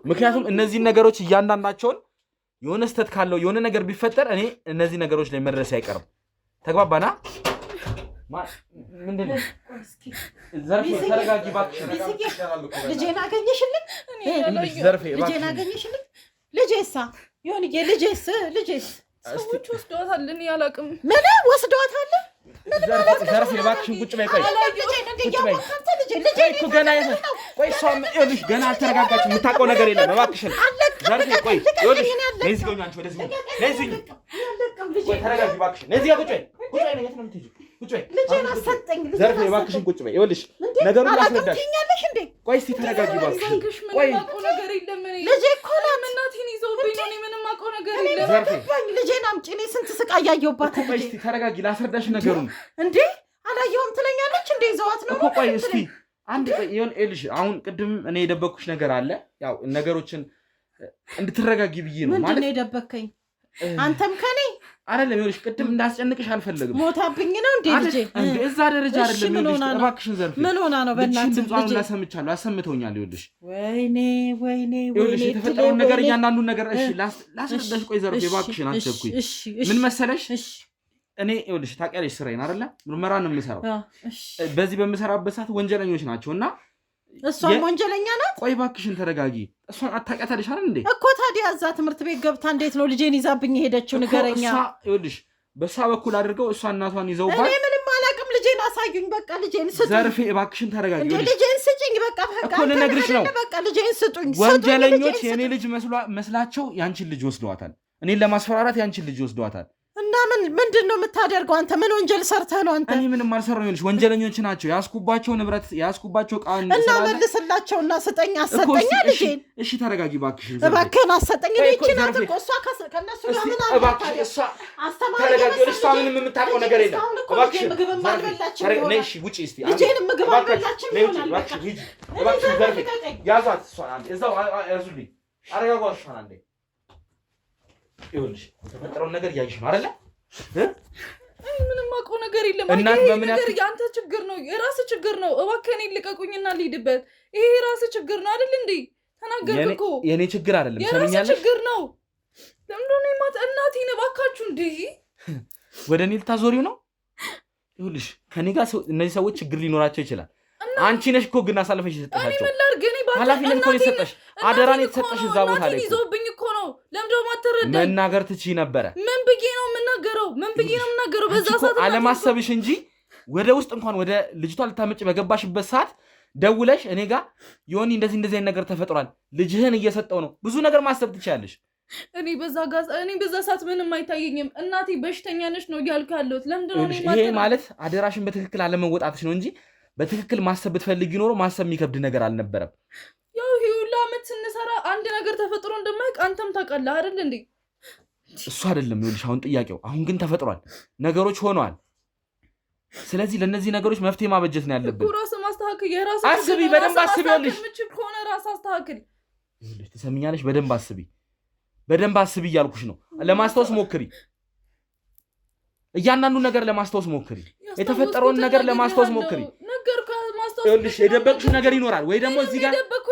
ምክንያቱም እነዚህን ነገሮች እያንዳንዳቸውን የሆነ ስተት ካለው የሆነ ነገር ቢፈጠር እኔ እነዚህ ነገሮች ላይ መድረስ አይቀርም። ተግባባና? ምንድን ነው? ዘርፌ ተረጋጊ እባክሽ። ልጄን አገኘሽልኝ? ዘርፌ ልጄን አገኘሽልኝ? ልጄሳ ይሁን ልጄስ ሰዎች ወስደዋታል። እኔ አላውቅም። ምን ወስደዋታል? ዘርፌ እባክሽን ቁጭ በይ። ቆይ እኮ ገና ቆይ እሷም ይኸውልሽ ገና አልተረጋጋችም። የምታውቀው ነገር የለም። እባክሽን ዘርፌ ቆይ ይኸውልሽ ነይ እዚህ ጋር ወደዚህ ነይ እዚህ ቆይ ተረጋጊ እባክሽን። ነይ እዚህ ጋር ቁጭ በይ። የት ነው የምትሄጂው? ቁጭ በይ። ልጄን አሰጠኝ። ዘርፌ እባክሽን ቁጭ በይ። ይኸውልሽ ነገሩን ላስረዳሽ። ቆይ እስኪ ተረጋጊ እባክሽን። ቆይ ነገር የለም። ልጄ እኮ ናት። እናቴን ይዘውብኝ ነው። እኔ ምንም አውቀው ነገር የለም። ዘርፌ ልጄን አምጪ። እኔ ስንት ስቃይ ያየሁባት። ቆይ እስኪ ተረጋጊ ላስረዳሽ ነገሩን። እንዴ አላየሁም ትለኛለች እንዴ? ይዘዋት ነው እኮ። ቆይ እስኪ አንድ ቆይ ይኸውልሽ አሁን ቅድም እኔ የደበኩሽ ነገር አለ። ያው ነገሮችን እንድትረጋጊ ብዬ ነው። ማለት ምንድን ነው የደበከኝ? አንተም ከኔ አይደለም። ይኸውልሽ ቅድም እንዳስጨንቅሽ አልፈለግም። ሞታብኝ ነው እንዴ ልጄ? እዛ ደረጃ አይደለም። ይኸውልሽ እባክሽን ዘርፌ ምን ሆና ነው? በእናትህ ድምጿን ላሰምቻለሁ፣ አሰምተውኛል። ይኸውልሽ ወይኔ ይኸውልሽ የተፈጠረውን ነገር እያንዳንዱን ነገር እሺ ላስረዳሽ። ቆይ ዘርፌ እባክሽን አትቸኩኝ። ምን መሰለሽ እኔ ይኸውልሽ ታውቂያለሽ ስራዬን አይደለ? ምርመራ ነው የምሰራው። በዚህ በምሰራበት ሰዓት ወንጀለኞች ናቸው እና እሷም ወንጀለኛ ናት። ቆይ እባክሽን ተረጋጊ። እሷን አታውቂያታለሽ አይደል እንዴ? እኮ ታዲያ እዛ ትምህርት ቤት ገብታ እንዴት ነው ልጄን ይዛብኝ የሄደችው? ንገረኛ። ይኸውልሽ በእሷ በኩል አድርገው እሷ እናቷን ይዘውባት። እኔ ምንም አላውቅም። ልጄን አሳዩኝ። በቃ ልጄን ስጡኝ። ዘርፌ እባክሽን ተረጋጊ። ልጄን ስጭኝ። በቃ እኮ ልነግርሽ ነው። በቃ ልጄን ስጡኝ። ወንጀለኞች የእኔ ልጅ መስላቸው ያንቺን ልጅ ወስደዋታል። እኔን ለማስፈራራት ያንቺን ልጅ ወስደዋታል። እና እና ምንድን ነው የምታደርገው አንተ? ምን ወንጀል ሰርተህ ነው አንተ? እኔ ምንም አልሰራሁም። ይኸውልሽ ወንጀለኞች ናቸው ያስኩባቸው ንብረት ያስኩባቸው ዕቃ እና መልስላቸውና ስጠኝ አሰጠኝ ልጄን። እሺ ተረጋጊ እባክሽ። እባክህን አሰጠኝ። እቺ ናት እኮ እሷ ከነሱ ጋር ምን አለ? እባክሽ እሷ ተረጋጊ። እሷ ምንም የምታውቀው ነገር የለም። እባክሽ ምግብ ማልበላችሁ ነው። ነይ እሺ ውጪ እስቲ። ልጄን ምግብ ማልበላችሁ ነው። እባክሽ ሂጂ። እባክሽ ዘርፍ ያዟት። እሷን አንዴ እዛው ያዙልኝ። አረጋጓት እሷን አንዴ። ይኸውልሽ የተፈጠረውን ነገር እያየሽ ነው አይደለ? ምንም አውቀው ነገር የለም። እናት በምን ነገር ያንተ ችግር ነው፣ የራስህ ችግር ነው። እባክህ እኔን ልቀቁኝና ልሂድበት። ይሄ የራስህ ችግር ነው አይደል እንዴ? ተናገርክ እኮ። የኔ ችግር አይደለም። የራስህ ችግር ነው። ለምንድን ነው እናቴን እባካችሁ እንዴ ወደ እኔ ልታዞሪው ነው? ይኸውልሽ ከኔ ጋር እነዚህ ሰዎች ችግር ሊኖራቸው ይችላል። አንቺ ነሽ እኮ ግን አሳልፈሽ የሰጠሻቸው። ኃላፊነት እኮ የተሰጠሽ አደራን የተሰጠሽ እዛ ቦታ ላይ ይዞብኝ እኮ ነው። ለምንድን ነው የማትረዳኝ? መናገር ትችይ ነበረ። ምን ብዬ ነው የምናገረው? በዛ ሰዓት አለማሰብሽ እንጂ ወደ ውስጥ እንኳን ወደ ልጅቷ ልታመጪ በገባሽበት ሰዓት ደውለሽ እኔ ጋር ዮኒ እንደዚህ አይነት ነገር ተፈጥሯል፣ ልጅህን እየሰጠው ነው፣ ብዙ ነገር ማሰብ ትችያለሽ። እኔ በዛ ሰዓት ምንም አይታየኝም። እናቴ በሽተኛ ነሽ ነው እያልኩ ያለሁት። ለምንድን ነው ይሄ ማለት አደራሽን በትክክል አለመወጣትሽ ነው እንጂ በትክክል ማሰብ ብትፈልጊ ኖሮ ማሰብ የሚከብድ ነገር አልነበረም። ያው ሁሉ ዓመት ስንሰራ አንድ ነገር ተፈጥሮ እንደማይቅ አንተም ታውቃለህ አይደል እንዴ? እሱ አይደለም ይኸውልሽ አሁን ጥያቄው። አሁን ግን ተፈጥሯል፣ ነገሮች ሆነዋል። ስለዚህ ለእነዚህ ነገሮች መፍትሄ ማበጀት ነው ያለብን። ራስህ ማስተካከል የራስህ አስቢ፣ በደንብ አስቢ። ይኸውልሽ ምችል ከሆነ ራስህ አስተካክል። ይኸውልሽ ትሰሚኛለሽ? በደንብ አስቢ እያልኩሽ ነው። ለማስታወስ ሞክሪ፣ እያንዳንዱ ነገር ለማስታወስ ሞክሪ፣ የተፈጠረውን ነገር ለማስታወስ ሞክሪ። ይኸውልሽ የደበቅሽው ነገር ይኖራል ወይ ደግሞ እዚህ ጋር የደበቅኩ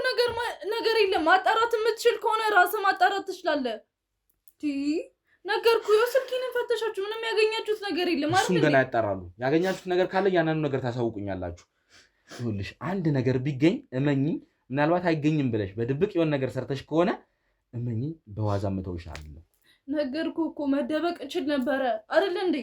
ነገር የለም። ማጣራት የምትችል ከሆነ ራስህ ማጣራት ትችላለህ። ነገርኩህ። ስልኬን ፈተሻችሁ ምንም ያገኛችሁት ነገር የለም አይደል? እሱን ገና ያጣራሉ። ያገኛችሁት ነገር ካለ ያንኑ ነገር ታሳውቁኛላችሁ። ይኸውልሽ አንድ ነገር ቢገኝ እመኚኝ፣ ምናልባት አይገኝም ብለሽ በድብቅ የሆነ ነገር ሰርተሽ ከሆነ እመኚኝ በዋዛ መተውሽ አይደለም። ነገርኩህ እኮ መደበቅ እችል ነበረ አይደል እንዴ?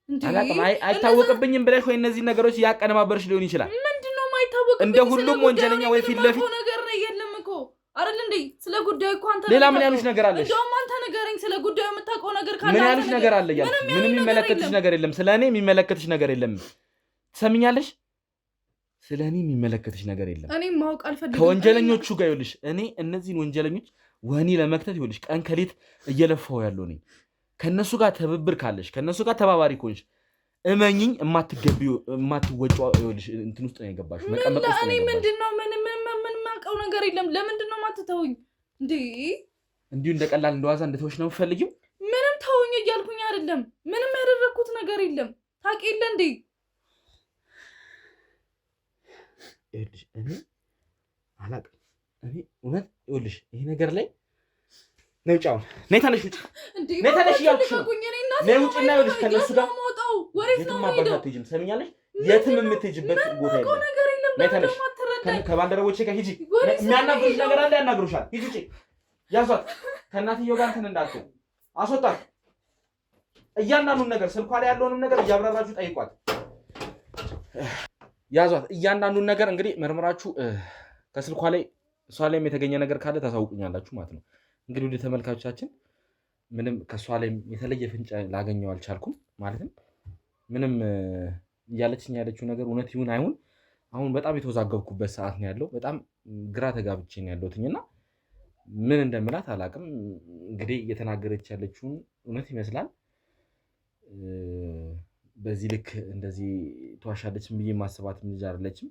አላቅም አይታወቅብኝም ብለሽ ወይ እነዚህ ነገሮች ያቀነባበርሽ ሊሆን ይችላል። ምንድነው ማይታወቅብኝ? እንደ ሁሉም ወንጀለኛ ወይ ፊት ለፊት ነገር ነው የለም እኮ አይደል እንዴ? ስለ ጉዳዩ እኮ አንተ ሌላ ምን ያሉሽ ነገር አለሽ? እንደውም አንተ ንገረኝ፣ ስለ ጉዳዩ የምታውቀው ነገር ካለ ምን ያሉሽ ነገር አለ? ምንም የሚመለከትሽ ነገር የለም። ስለኔ የሚመለከትሽ ነገር የለም። ትሰሚኛለሽ? ስለኔ የሚመለከትሽ ነገር የለም። እኔ ማወቅ አልፈልግም። ከወንጀለኞቹ ጋር ይኸውልሽ እኔ እነዚህን ወንጀለኞች ወህኒ ለመክተት ይኸውልሽ ቀን ከሌት እየለፋው ያለው ነኝ። ከነሱ ጋር ትብብር ካለሽ ከነሱ ጋር ተባባሪ ከሆንሽ እመኚኝ የማትወጪው ይኸውልሽ እንትን ውስጥ ነው የገባሽው። መቀመቅ ውስጥ ነው የገባሽው። ምንድነው? ምን ማውቀው ነገር የለም። ለምንድን ነው የማትተውኝ እንዴ? እንዲሁ እንደቀላል እንደዋዛ እንደተወሽ ነው የምትፈልጊው? ምንም ተውኝ እያልኩኝ አይደለም። ምንም ያደረኩት ነገር የለም። ታውቂ የለ እንዴ? ይኸውልሽ እኔ አላውቅም። እኔ እውነት ይኸውልሽ ይሄ ነገር ላይ ነይ ውጭ፣ አሁን ነይ ተነሽ ውጭ፣ ነይ ተነሽ እያልኩሽ ነው። ነይ ውጭ እና ይኸውልሽ ከእነሱ ጋር የትም አባሽ አትሄጂም። ትሰሚኛለሽ? የትም የምትሄጂበት ቦታ የለም። ነይ ተነሽ፣ ከባልደረቦቼ ጋር ሂጂ። የሚያናግሩሽ ነገር አለ፣ ያናግሩሻል። ሂጂ ውጭ። ያዟት፣ ከእናትየው ጋር እንትን እንዳትዪ አስወጣት። እያንዳንዱን ነገር ስልኳ ላይ ያለውንም ነገር እያብራራችሁ ጠይቋት። ያዟት። እያንዳንዱን ነገር እንግዲህ መርምራችሁ ከስልኳ ላይ እሷ ላይም የተገኘ ነገር ካለ ታሳውቁኛላችሁ ማለት ነው። እንግዲህ ወደ ተመልካቾቻችን ምንም ከእሷ ላይም የተለየ ፍንጭ ላገኘው አልቻልኩም። ማለትም ምንም እያለችኝ ያለችው ነገር እውነት ይሁን አይሁን አሁን በጣም የተወዛገብኩበት ሰዓት ነው ያለው። በጣም ግራ ተጋብቼ ነው ያለሁትና ምን እንደምላት አላውቅም። እንግዲህ እየተናገረች ያለችውን እውነት ይመስላል። በዚህ ልክ እንደዚህ ተዋሻለች ብዬ ማሰባት ልጅ አይደለችም።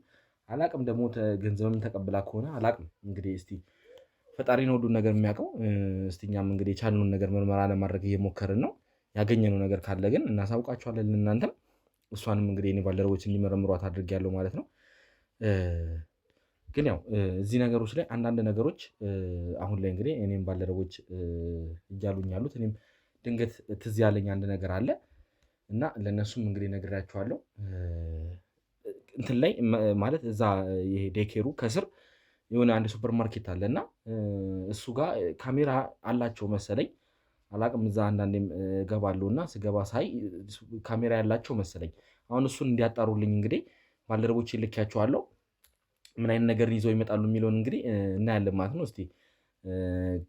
አላቅም ደግሞ ገንዘብም ተቀብላ ከሆነ አላቅም። እንግዲህ እስቲ ፈጣሪ ነው ሁሉን ነገር የሚያውቀው። እስቲ እኛም እንግዲህ የቻልነውን ነገር ምርመራ ለማድረግ እየሞከርን ነው። ያገኘነው ነገር ካለ ግን እናሳውቃችኋለን። እናንተም እሷንም እንግዲህ እኔ ባልደረቦች እንዲመረምሯት አድርጌያለሁ ማለት ነው። ግን ያው እዚህ ነገሮች ላይ አንዳንድ ነገሮች አሁን ላይ እንግዲህ እኔም ባልደረቦች እያሉኝ ያሉት እኔም ድንገት ትዝ ያለኝ አንድ ነገር አለ እና ለእነሱም እንግዲህ ነግራችኋለሁ። እንትን ላይ ማለት እዛ ይሄ ዴኬሩ ከስር የሆነ አንድ ሱፐር ማርኬት አለ እና እሱ ጋር ካሜራ አላቸው መሰለኝ። አላቅም እዛ አንዳንዴም ገባለሁ እና ስገባ ሳይ ካሜራ ያላቸው መሰለኝ። አሁን እሱን እንዲያጣሩልኝ እንግዲህ ባልደረቦች ልኬያቸዋለሁ። ምን አይነት ነገር ይዘው ይመጣሉ የሚለውን እንግዲህ እናያለን ማለት ነው። እስቲ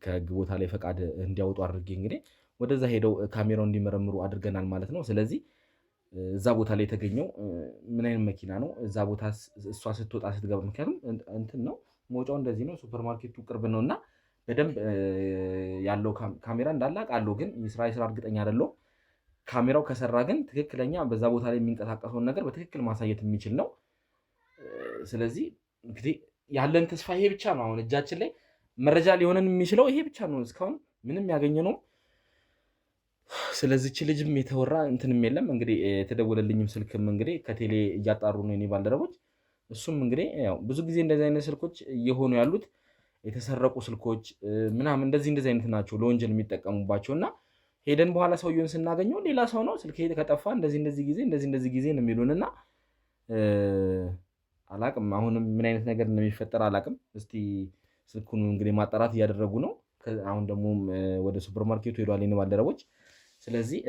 ከህግ ቦታ ላይ ፈቃድ እንዲያወጡ አድርጌ እንግዲህ ወደዛ ሄደው ካሜራውን እንዲመረምሩ አድርገናል ማለት ነው። ስለዚህ እዛ ቦታ ላይ የተገኘው ምን አይነት መኪና ነው፣ እዛ ቦታ እሷ ስትወጣ ስትገባ፣ ምክንያቱም እንትን ነው መውጫው እንደዚህ ነው፣ ሱፐርማርኬቱ ቅርብ ነው እና በደንብ ያለው ካሜራ እንዳለ አውቃለሁ፣ ግን የስራ እርግጠኛ አይደለሁም። ካሜራው ከሰራ ግን ትክክለኛ በዛ ቦታ ላይ የሚንቀሳቀሰውን ነገር በትክክል ማሳየት የሚችል ነው። ስለዚህ እንግዲህ ያለን ተስፋ ይሄ ብቻ ነው። አሁን እጃችን ላይ መረጃ ሊሆነን የሚችለው ይሄ ብቻ ነው። እስካሁን ምንም ያገኘ ነው። ስለዚህች ልጅም የተወራ እንትንም የለም። እንግዲህ የተደወለልኝም ስልክም እንግዲህ ከቴሌ እያጣሩ ነው የኔ ባልደረቦች። እሱም እንግዲህ ያው ብዙ ጊዜ እንደዚህ አይነት ስልኮች እየሆኑ ያሉት የተሰረቁ ስልኮች ምናምን እንደዚህ አይነት ናቸው ለወንጀል የሚጠቀሙባቸው እና ሄደን በኋላ ሰውየውን ስናገኘው ሌላ ሰው ነው፣ ስልክ ከጠፋ እንደዚህ ጊዜ ነው የሚሉንና አላቅም። አሁንም ምን አይነት ነገር እንደሚፈጠር አላቅም። እስቲ ስልኩን እንግዲህ ማጣራት እያደረጉ ነው። አሁን ደግሞ ወደ ሱፐርማርኬቱ ሄዷል የኔ ባልደረቦች። ስለዚህ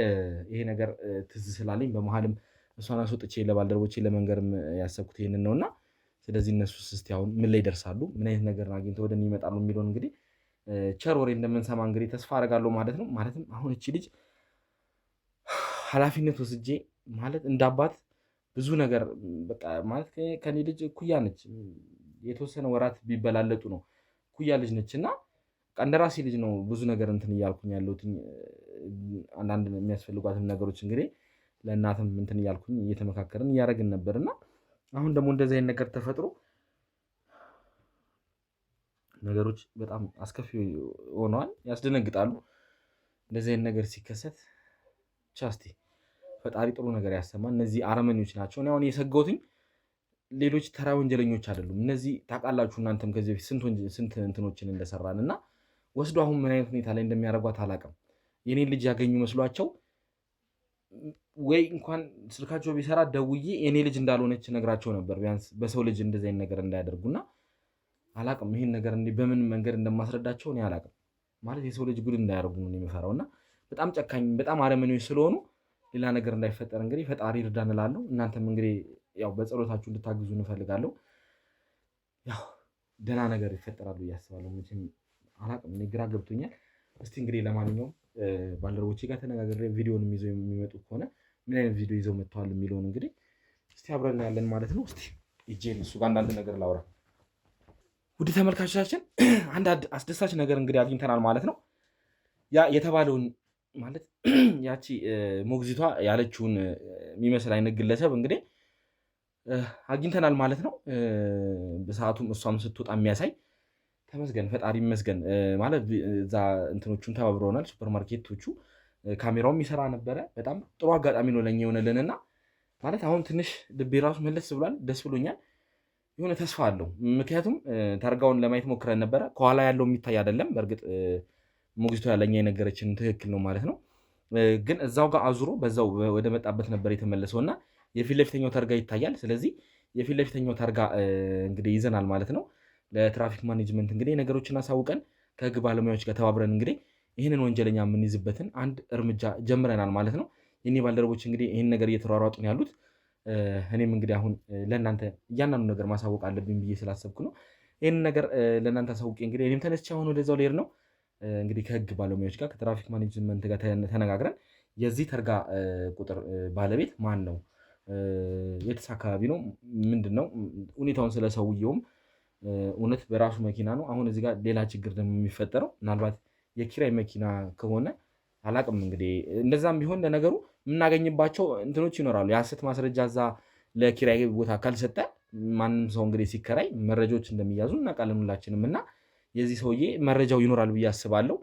ይሄ ነገር ትዝ ስላለኝ በመሀልም እሷን አስወጥቼ ለባልደረቦቼ ለመንገርም ያሰብኩት ይሄንን ነውና፣ ስለዚህ እነሱስ እስቲ አሁን ምን ላይ ይደርሳሉ፣ ምን አይነት ነገር አግኝተው ወደ እኔ ይመጣሉ የሚለውን እንግዲህ ቸር ወሬ እንደምንሰማ እንግዲህ ተስፋ አደርጋለሁ ማለት ነው። ማለትም አሁን እቺ ልጅ ኃላፊነት ወስጄ ማለት እንዳባት ብዙ ነገር በቃ ማለት ከኔ ልጅ እኩያ ነች። የተወሰነ ወራት ቢበላለጡ ነው እኩያ ልጅ ነች እና እንደራሴ ልጅ ነው ብዙ ነገር እንትን እያልኩኝ ያለሁት። አንዳንድ የሚያስፈልጓትም ነገሮች እንግዲህ ለእናትም እንትን እያልኩኝ እየተመካከርን እያደረግን ነበርና አሁን ደግሞ እንደዚህ አይነት ነገር ተፈጥሮ ነገሮች በጣም አስከፊ ሆነዋል፣ ያስደነግጣሉ። እንደዚህ አይነት ነገር ሲከሰት ቻስቲ ፈጣሪ ጥሩ ነገር ያሰማን። እነዚህ አረመኔዎች ናቸው። እኔ አሁን የሰጋሁትኝ ሌሎች ተራ ወንጀለኞች አይደሉም። እነዚህ ታውቃላችሁ እናንተም ከዚህ በፊት ስንት እንትኖችን እንደሰራን እና ወስዶ አሁን ምን አይነት ሁኔታ ላይ እንደሚያደርጓት አላውቅም። የኔን ልጅ ያገኙ መስሏቸው ወይ እንኳን ስልካቸው ቢሰራ ደውዬ የኔ ልጅ እንዳልሆነች ነግራቸው ነበር፣ ቢያንስ በሰው ልጅ እንደዚህ አይነት ነገር እንዳያደርጉና አላቅም። ይሄን ነገር በምን መንገድ እንደማስረዳቸው እኔ አላቅም። ማለት የሰው ልጅ ጉድ እንዳያደርጉ ነው የሚፈራው እና በጣም ጨካኝ በጣም አረመኔዎች ስለሆኑ ሌላ ነገር እንዳይፈጠር እንግዲህ ፈጣሪ ይርዳን እላለሁ። እናንተም እንግዲህ ያው በጸሎታችሁ እንድታግዙ እንፈልጋለሁ። ያው ደህና ነገር ይፈጠራሉ እያስባለሁ። መቼም አላቅም፣ እኔ ግራ ገብቶኛል። እስቲ እንግዲህ ለማንኛውም ባልደረቦቼ ጋር ተነጋግሬ ቪዲዮንም ይዘው የሚመጡ ከሆነ ምን አይነት ቪዲዮ ይዘው መጥተዋል የሚለውን እንግዲህ እስቲ አብረን ያለን ማለት ነው። እስቲ እጄን እሱ ጋር አንዳንድ ነገር ላውራ። ውድ ተመልካቾቻችን አንድ አስደሳች ነገር እንግዲህ አግኝተናል ማለት ነው። ያ የተባለውን ማለት ያቺ ሞግዚቷ ያለችውን የሚመስል አይነት ግለሰብ እንግዲህ አግኝተናል ማለት ነው። በሰዓቱም እሷም ስትወጣ የሚያሳይ ተመስገን ፈጣሪ ይመስገን ማለት እዛ እንትኖቹን ተባብረውናል ሱፐርማርኬቶቹ። ካሜራውም ይሰራ ነበረ። በጣም ጥሩ አጋጣሚ ነው ለኛ የሆነልንና ማለት አሁን ትንሽ ልቤ ራሱ መለስ ብሏል። ደስ ብሎኛል። የሆነ ተስፋ አለው። ምክንያቱም ታርጋውን ለማየት ሞክረን ነበረ። ከኋላ ያለው የሚታይ አይደለም። በእርግጥ ሞግዚቷ ያለኛ የነገረችን ትክክል ነው ማለት ነው። ግን እዛው ጋር አዙሮ በዛው ወደ መጣበት ነበር የተመለሰው እና የፊት ለፊተኛው ታርጋ ይታያል። ስለዚህ የፊት ለፊተኛው ታርጋ እንግዲህ ይዘናል ማለት ነው። ለትራፊክ ማኔጅመንት እንግዲህ ነገሮችን አሳውቀን ከህግ ባለሙያዎች ጋር ተባብረን እንግዲህ ይህንን ወንጀለኛ የምንይዝበትን አንድ እርምጃ ጀምረናል ማለት ነው። የኔ ባልደረቦች እንግዲህ ይህን ነገር እየተሯሯጡ ነው ያሉት። እኔም እንግዲህ አሁን ለእናንተ እያንዳንዱ ነገር ማሳወቅ አለብኝ ብዬ ስላሰብኩ ነው ይህን ነገር ለእናንተ አሳውቄ እንግዲህ እኔም ተነስቼ አሁን ወደዛው ልሄድ ነው። እንግዲህ ከህግ ባለሙያዎች ጋር ከትራፊክ ማኔጅመንት ጋር ተነጋግረን የዚህ ተርጋ ቁጥር ባለቤት ማን ነው፣ የትስ አካባቢ ነው፣ ምንድን ነው ሁኔታውን፣ ስለ ሰውየውም እውነት በራሱ መኪና ነው። አሁን እዚህ ጋር ሌላ ችግር ደግሞ የሚፈጠረው ምናልባት የኪራይ መኪና ከሆነ አላቅም። እንግዲህ እንደዛም ቢሆን ለነገሩ የምናገኝባቸው እንትኖች ይኖራሉ። የሐሰት ማስረጃ እዛ ለኪራይ ቦታ ካልሰጠ ማንም ሰው እንግዲህ ሲከራይ መረጃዎች እንደሚያዙ እናውቃለን ሁላችንም እና የዚህ ሰውዬ መረጃው ይኖራል ብዬ አስባለሁ።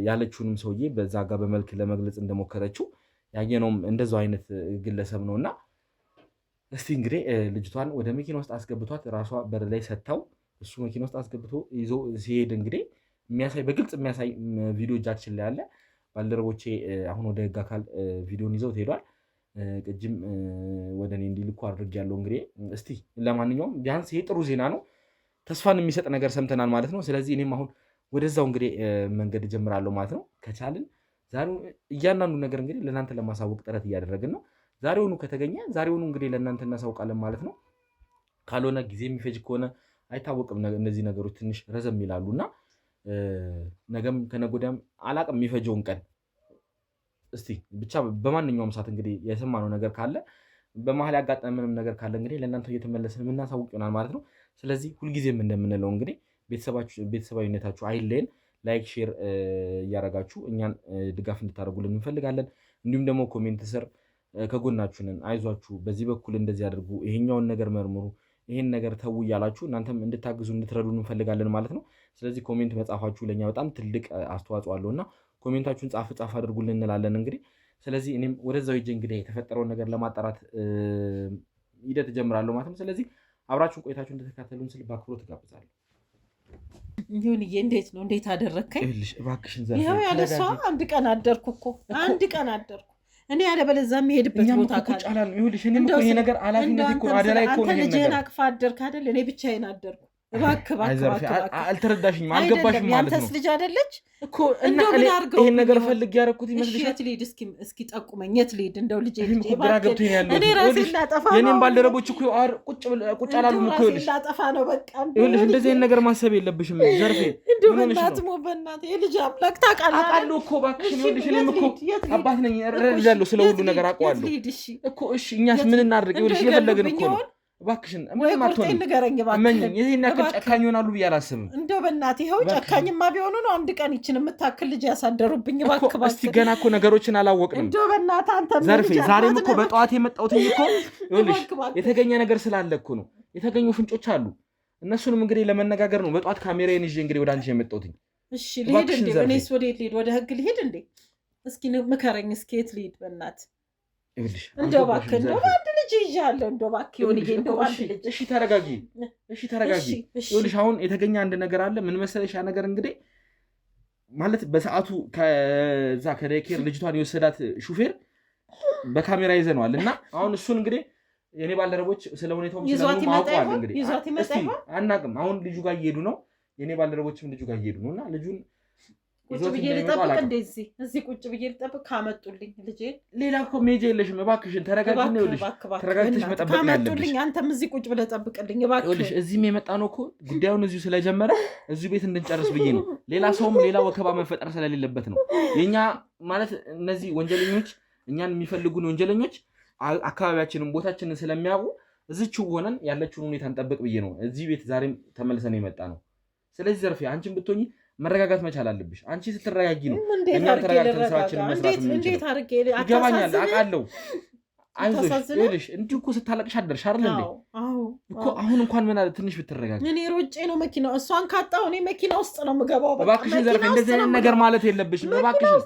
ያለችውንም ሰውዬ በዛ ጋር በመልክ ለመግለጽ እንደሞከረችው ያየነውም እንደዛው አይነት ግለሰብ ነውና እስቲ እንግዲህ ልጅቷን ወደ መኪና ውስጥ አስገብቷት ራሷ በር ላይ ሰጥታው እሱ መኪና ውስጥ አስገብቶ ይዞ ሲሄድ እንግዲህ የሚያሳይ በግልጽ የሚያሳይ ቪዲዮ እጃችን ላይ አለ። ባልደረቦቼ አሁን ወደ ህግ አካል ቪዲዮን ይዘው ትሄዷል። ቅጅም ወደ እኔ እንዲልኩ አድርጌያለሁ። እንግዲህ እስቲ ለማንኛውም ቢያንስ ይሄ ጥሩ ዜና ነው፣ ተስፋን የሚሰጥ ነገር ሰምተናል ማለት ነው። ስለዚህ እኔም አሁን ወደዛው እንግዲህ መንገድ ጀምራለሁ ማለት ነው። ከቻልን ዛሬ እያንዳንዱ ነገር እንግዲህ ለእናንተ ለማሳወቅ ጥረት እያደረግን ነው። ዛሬውኑ ከተገኘ ዛሬውኑ እንግዲህ ለእናንተ እናሳውቃለን ማለት ነው። ካልሆነ ጊዜ የሚፈጅ ከሆነ አይታወቅም። እነዚህ ነገሮች ትንሽ ረዘም ይላሉና ነገም ከነጎዳም አላቅም የሚፈጀውን ቀን እስቲ ብቻ በማንኛውም ሰዓት እንግዲህ የሰማነው ነገር ካለ በመሀል ያጋጠመንም ነገር ካለ እንግዲህ ለእናንተ እየተመለስን የምናሳውቅ ይሆናል ማለት ነው። ስለዚህ ሁልጊዜም እንደምንለው እንግዲህ ቤተሰባዊነታችሁ አይለየን። ላይክ ሼር እያደረጋችሁ እኛን ድጋፍ እንድታደርጉልን እንፈልጋለን። እንዲሁም ደግሞ ኮሜንት ስር ከጎናችሁንን አይዟችሁ፣ በዚህ በኩል እንደዚህ አድርጉ፣ ይሄኛውን ነገር መርምሩ፣ ይሄን ነገር ተው እያላችሁ እናንተም እንድታግዙ እንድትረዱን እንፈልጋለን ማለት ነው። ስለዚህ ኮሜንት መጻፋችሁ ለእኛ በጣም ትልቅ አስተዋጽኦ አለው እና ኮሜንታችሁን ጻፍ አድርጉልን እንላለን እንግዲህ። ስለዚህ እኔም ወደዛው ሂጄ እንግዲህ የተፈጠረውን ነገር ለማጣራት ሂደት እጀምራለሁ ማለት ነው። ስለዚህ አብራችሁን ቆይታችሁ እንድትከታተሉን ስል በአክብሮት እጋብዛለሁ። ይሁንዬ እንዴት ነው? እንዴት አደረግከኝ? እባክሽን ይኸው ያለ እሷ አንድ ቀን አደርኩ እኮ አንድ ቀን አደርኩ እኔ ያለበለዚያ የምሄድበት ቦታ ካለ ይኸውልሽ እኔም እኮ ይሄ ነገር አላፊነት እኮ አደላይ እኮ ነው። አንተ ልጅህን አቅፋ አደርክ አይደል? እኔ ብቻዬን አደርኩ። እባክህ አልተረዳሽኝም፣ አልገባሽም ማለት ነው። ያንተስ ልጅ አይደለች እኮ እና ይሄን ነገር ፈልግ ያደረኩት ይመስልሻል? የት ልሂድ እስኪ ጠቁመኝ፣ የት ልሂድ? እንደው ልጄ ግራ ገብቶኝ ያለው እኔ ራሴን ላጠፋ ነው። የኔም ባልደረቦች እኮ ቁጭ አላሉም እኮ። ይኸውልሽ ላጠፋ ነው በቃ። ይኸውልሽ እንደዚህ አይነት ነገር ማሰብ የለብሽም ዘርፌ። እንደው በእናትህ የልጅ አምላክ ታውቃለህ። አውቃለሁ እኮ እባክሽ። ይኸውልሽ እኔም እኮ አባት ነኝ፣ እረዳለሁ፣ ስለ ሁሉ ነገር አውቀዋለሁ እኮ። እሺ እኛስ ምን እናድርግ? ይኸውልሽ የፈለግን እኮ ነው። እባክሽን ምንም አትሆንም። ይሄን ያክል ጨካኝ ይሆናሉ ብዬ አላስብም። እንደው በእናትህ ይኸው ጨካኝማ ቢሆኑ ነው አንድ ቀን ይችን የምታክል ልጅ ያሳደሩብኝ። እባክህ እስቲ ገና እኮ ነገሮችን አላወቅንም። እንደው በእናትህ አንተ ዘርፌ ዛሬም እኮ በጠዋት የመጣሁት እኮ ይኸውልሽ የተገኘ ነገር ስላለ እኮ ነው። የተገኙ ፍንጮች አሉ። እነሱንም እንግዲህ ለመነጋገር ነው በጠዋት ካሜራዬን ይዤ እንግዲህ ወደ አንቺ የመጣሁት። እሺ ልሂድ እንዴ? እኔስ ወዴት ልሂድ? ወደ ህግ ልሂድ እንዴ? እስኪ ምከረኝ። እስኪ የት ልሂድ? በእናትህ እንደው እባክህ እንደው አንድ ልጅ ይዣለሁ። እንደው እባክህ ይሁንዬ እንደው አንድ ልጅ። እሺ ተረጋጊ፣ እሺ ተረጋጊ። ይኸውልሽ አሁን የተገኘ አንድ ነገር አለ። ምን መሰለሽ? ያ ነገር እንግዲህ ማለት በሰዓቱ ከዛ ከዴኬር ልጅቷን የወሰዳት ሹፌር በካሜራ ይዘነዋል እና አሁን እሱን እንግዲህ የኔ ባልደረቦች ስለ ሁኔታው ማውቀዋል። እንግዲህ እስቲ አናውቅም። አሁን ልጁ ጋር እየሄዱ ነው። የኔ ባልደረቦችም ልጁ ጋር እየሄዱ ነው እና ልጁን ቁጭ ብዬ ልጠብቅ እንደዚህ እዚህ ቁጭ ብዬ ልጠብቅ? ካመጡልኝ ልጄ ሌላ እኮ ሜጃ የለሽም። እባክሽን ተረጋጊ ነው። ይኸውልሽ ተረጋግተሽ መጠበቅ ነው ያለብሽ። ካመጡልኝ አንተም እዚህ ቁጭ ብለህ ጠብቅልኝ እባክህ። ይኸውልሽ እዚህም የመጣ ነው እኮ ጉዳዩን እዚሁ ስለጀመረ እዚሁ ቤት እንድንጨርስ ብዬ ነው። ሌላ ሰውም ሌላ ወከባ መፈጠር ስለሌለበት ነው። የኛ ማለት እነዚህ ወንጀለኞች እኛን የሚፈልጉን ወንጀለኞች አካባቢያችንን ቦታችንን ስለሚያውቁ እዚችው ሆነን ያለችውን ሁኔታ እንጠብቅ ብዬ ነው እዚህ ቤት ዛሬም ተመልሰን የመጣ ነው። ስለዚህ ዘርፌ አንቺን ብትሆኚ መረጋጋት መቻል አለብሽ። አንቺ ስትረጋጊ ነው እኛም ተረጋግተን ስራችንን መስራት የምንችለው። ይገባኛል፣ አውቃለሁ። አይዞሽ ይኸውልሽ እንዲሁ እኮ ስታለቅሽ አደርሽ አይደል እንዴ? እኮ አሁን እንኳን ምን አለ ትንሽ ብትረጋጊ። እኔ ሮጬ ነው መኪናው እሷን ካጣሁ እኔ መኪና ውስጥ ነው የምገባው። እባክሽን ዘርፌ እንደዚህ አይነት ነገር ማለት የለብሽም። እባክሽን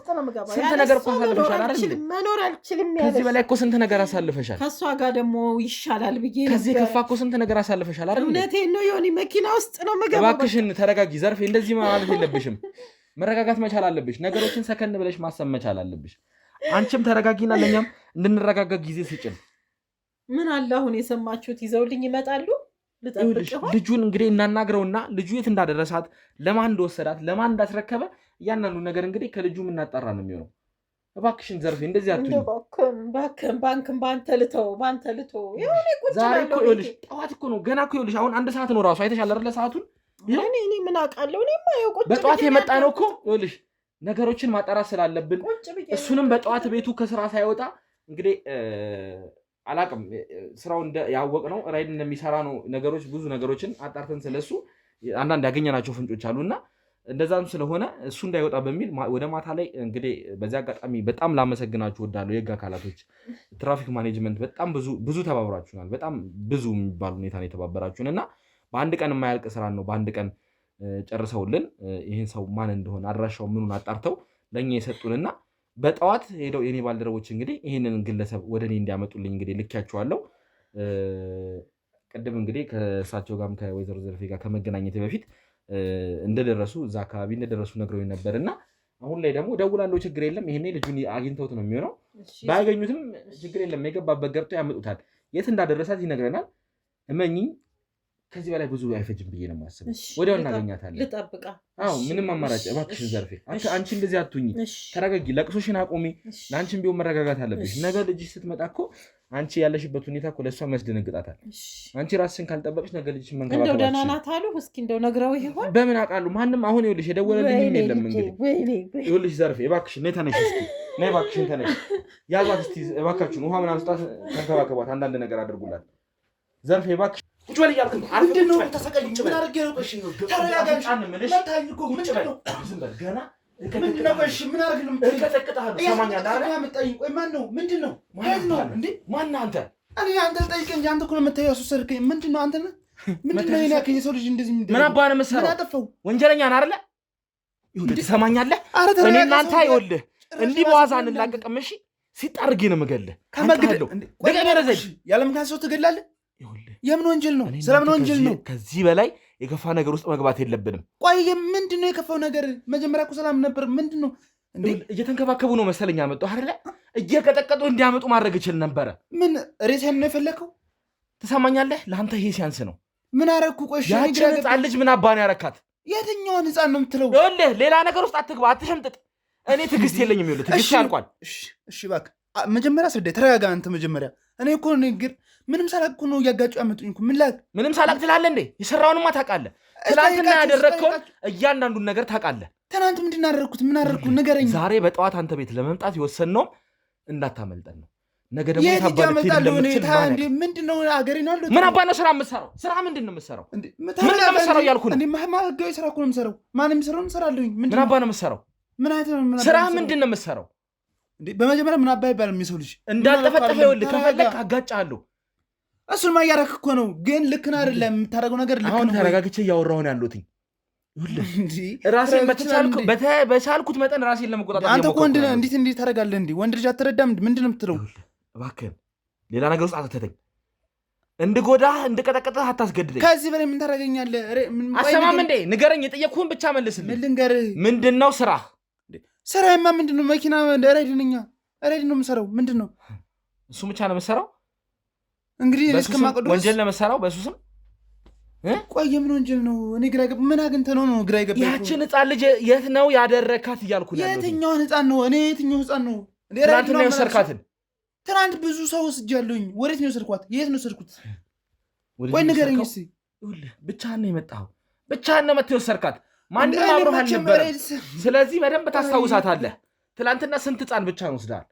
ስንት ነገር እኮ አሳልፈሻል አይደል? መኖር አልችልም ያለሽ ከዚህ በላይ እኮ ስንት ነገር አሳልፈሻል። ከእሷ ጋር ደግሞ ይሻላል ብዬ ነው። ከዚህ ከፋ እኮ ስንት ነገር አሳልፈሻል አይደል? እውነቴን ነው የሆነ መኪና ውስጥ ነው የምገባው። እባክሽን ተረጋጊ ዘርፌ፣ እንደዚህ ማለት የለብሽም። መረጋጋት መቻል አለብሽ። ነገሮችን ሰከን ብለሽ ማሰብ መቻል አለብሽ። አንቺም ተረጋጊና ለኛም እንድንረጋጋ ጊዜ ስጭን። ምን አለ አሁን የሰማችሁት ይዘውልኝ ይመጣሉ። ልጠብቅ ልጁን እንግዲህ እናናግረውና ልጁ የት እንዳደረሳት ለማን እንደወሰዳት ለማን እንዳስረከበ እያንዳንዱ ነገር እንግዲህ ከልጁ የምናጣራ ነው የሚሆነው። እባክሽን ዘርፌ እንደዚህ አትሁን። እባክህን ባንክን ባንተ ልተው ይሁን ቁጭ ዛሬ እኮ ይኸውልሽ ጠዋት እኮ ነው ገና እኮ ይኸውልሽ አሁን 1 ሰዓት ነው ራሱ አይተሻል አይደለ? ሰዓቱን እኔ ምን አውቃለሁ? እኔማ ይኸው ቁጭ በጠዋት የመጣ ነው እኮ ይኸውልሽ ነገሮችን ማጣራት ስላለብን እሱንም በጠዋት ቤቱ ከስራ ሳይወጣ እንግዲህ አላቅም ስራው ያወቅ ነው ራይድ እንደሚሰራ ነው። ነገሮች ብዙ ነገሮችን አጣርተን ስለሱ አንዳንድ ያገኘናቸው ፍንጮች አሉና እንደዛም ስለሆነ እሱ እንዳይወጣ በሚል ወደ ማታ ላይ እንግዲህ በዚህ አጋጣሚ በጣም ላመሰግናችሁ እወዳለሁ። የህግ አካላቶች፣ ትራፊክ ማኔጅመንት በጣም ብዙ ተባብራችሁናል። በጣም ብዙ የሚባል ሁኔታ ነው የተባበራችሁን እና በአንድ ቀን የማያልቅ ስራ ነው በአንድ ቀን ጨርሰውልን ይህን ሰው ማን እንደሆነ አድራሻው ምኑን አጣርተው ለእኛ የሰጡንና በጠዋት ሄደው የኔ ባልደረቦች እንግዲህ ይህንን ግለሰብ ወደ እኔ እንዲያመጡልኝ እንግዲህ ልኪያቸዋለሁ። ቅድም እንግዲህ ከእሳቸው ጋርም ከወይዘሮ ዘርፌ ጋር ከመገናኘት በፊት እንደደረሱ እዛ አካባቢ እንደደረሱ ነግረውኝ ነበር እና አሁን ላይ ደግሞ ደውላለሁ። ችግር የለም ይሄኔ ልጁን አግኝተውት ነው የሚሆነው። ባያገኙትም ችግር የለም የገባበት ገብተው ያመጡታል። የት እንዳደረሳት ይነግረናል። እመኚኝ ከዚህ በላይ ብዙ አይፈጅም ብዬ ነው የማስበው። ወዲያው እናገኛታለን። ልጠብቃ። አዎ ምንም አማራጭ። እባክሽን ዘርፌ አንቺ እንደዚህ አትሁኚ። ተረጋጊ፣ ለቅሶሽን አቆሚ። ለአንቺም ቢሆን መረጋጋት አለብሽ። ነገ ልጅሽ ስትመጣ እኮ አንቺ ያለሽበት ሁኔታ እኮ ለእሷ የሚያስደነግጣታል። አንቺ ራስሽን ካልጠበቅሽ ነገ ልጅሽን መንከባከብ እንደው ደህና ናት አሉ። እስኪ እንደው ነግረው ይሆን? በምን አውቃለሁ? ማንም አሁን ይኸውልሽ የደወለልኝም የለም። እንግዲህ ይኸውልሽ ዘርፌ እባክሽን ነይ ተነሽ፣ እስኪ ነይ እባክሽን ተነሽ። ያዟት እስኪ እባካችሁን፣ ውሃ ምናምን ስጣት፣ ተንከባከቧት፣ አንዳንድ ነገር አድርጉላት። ዘርፌ እባክሽ ቁጭ በል እያልኩ ነው። ምንድን ነው ተሰቀኝ? ምን አድርጌ ነው? እሺ ተረጋጋሽ። መታኝ እኮ ቁጭ በል። ዝም በል ገና ምንድን ነው? እሺ ምን አድርግ ነው? እቀጠቅጥሃለሁ። ሰማኛለህ አይደል? ያመጣኝ ቆይ ማን ነው? ምንድን ነው? ማን ነው እንዴ? ማን አንተ? እኔ አንተ ጠይቀኝ እንጂ አንተ እኮ ነው የምታየው። አስወሰድከኝ። ምንድን ነው አንተ? ምንድን ነው የኔ አከኝ? የሰው ልጅ እንደዚህ ምን አባህ ነው የምትሰራው? ምን አጠፋው? ወንጀለኛ ነህ አይደለ? ይኸውልህ ትሰማኛለህ? እኔ እናንተ ይኸውልህ እንዲህ በዋዛ አንላቀቅም። እሺ ሲጣርጌ ነው የምገልህ። ከመግደል ደቀቀረዘኝ ያለ ምክንያት ሰው ትገላለህ? ይኸውልህ የምን ወንጀል ነው? ስለምን ወንጀል ነው? ከዚህ በላይ የከፋ ነገር ውስጥ መግባት የለብንም። ቆይ ምንድን ነው የከፋው ነገር? መጀመሪያ እኮ ሰላም ነበር። ምንድን ነው እንዴ? እየተንከባከቡ ነው መሰለኝ ያመጡ አይደለ? እየቀጠቀጡ እንዲያመጡ ማድረግ ይችል ነበረ። ምን ሬሳን ነው የፈለከው? ትሰማኛለህ? ለአንተ ይሄ ሲያንስ ነው። ምን አረኩ? ቆይ ያችን ህፃን ልጅ ምን አባን ያረካት? የትኛውን ህፃን ነው የምትለው? ይኸውልህ ሌላ ነገር ውስጥ አትግባ፣ አትሸምጥጥ። እኔ ትዕግስት የለኝም። ይኸውልህ ትዕግስት ያልቋል። እሺ እባክህ መጀመሪያ አስረዳኝ። ተረጋጋ አንተ መጀመሪያ። እኔ እኮ ንግግር ምንም ሳላቅ እኮ ነው እያጋጩ ያመጡኝ እኮ። ምን ላክ? ምንም ሳላቅ ትላለህ እንዴ? የሰራውንማ ታውቃለህ። ትናንትና ያደረግከውን እያንዳንዱን ነገር ታውቃለህ። ትናንት ምንድን አደረግኩት? ምን አደረግኩ? ንገረኝ። ዛሬ በጠዋት አንተ ቤት ለመምጣት የወሰንነውም እንዳታመልጠን ነው። ነገ ደግሞ ምንድን ነው አገሬ ነው? ምን አባ ነው ስራ የምትሰራው? ስራ ምንድን ነው የምትሰራው? ምንድን ነው የምትሰራው እያልኩ ነው። ህጋዊ ስራ እኮ ነው የምሰራው። ማንም የሚሰራውን እሰራለሁኝ። ምን አባ ነው የምትሰራው? ስራ ምንድን ነው የምትሰራው? በመጀመሪያ ምን አባ ይባላል? የሰው ልጅ እንዳልጠፈጠፈ ይኸውልህ፣ ከፈለግ አጋጫለሁ። እሱን ማያረክ እኮ ነው፣ ግን ልክ ነው አይደለም የምታደርገው ነገር ልክ ነው። አሁን ተረጋግቼ እያወራሁ ነው ያለሁት። ራሴን በቻልኩት መጠን ራሴን ለመቆጣጠር አንተ እኮ ወንድ ነህ። እንዴት ታደርጋለህ? እንዴ ወንድ ልጅ አትረዳም? ምንድን ነው የምትለው? እባክህን ሌላ ነገር ውስጥ አትተተኝ። እንድጎዳህ እንድቀጠቅጥህ አታስገድደኝ። ከዚህ በላይ ምን ታደርገኛለህ? አሰማም እንዴ? ንገረኝ። የጠየቅኩህን ብቻ መልስልኝ። ምን ልንገርህ? ምንድን ነው ስራ? ስራዬማ ምንድን ነው? መኪና ራይድ ነው የምሰራው። ምንድን ነው እሱ ብቻ ነው የምሰራው? እንግዲህ እስከማውቀው ድረስ ወንጀል ነው የምሰራው በሱ ስም። ቆይ የምን ወንጀል ነው? እኔ ግራ ገባ። ምን አግኝተህ ነው ግራ የገባኝ? ያችን ህፃን ልጅ የት ነው ያደረካት እያልኩ ነው። የትኛውን ህፃን ነው? እኔ የትኛው ህፃን ነው? ትናንትና የወሰድካትን? ትናንት ብዙ ሰው ወስጃለሁኝ። ወዴት ነው የወሰድኳት? የት ነው የወሰድኩት? ቆይ ንገረኝ እስኪ። ብቻህን ነው የመጣኸው? ብቻህን ነው መተህ የወሰድካት? ማንም አብሮህ አልነበረም። ስለዚህ በደንብ ታስታውሳታለህ። ትናንትና ስንት ህፃን ብቻ ነው ወስደሃል?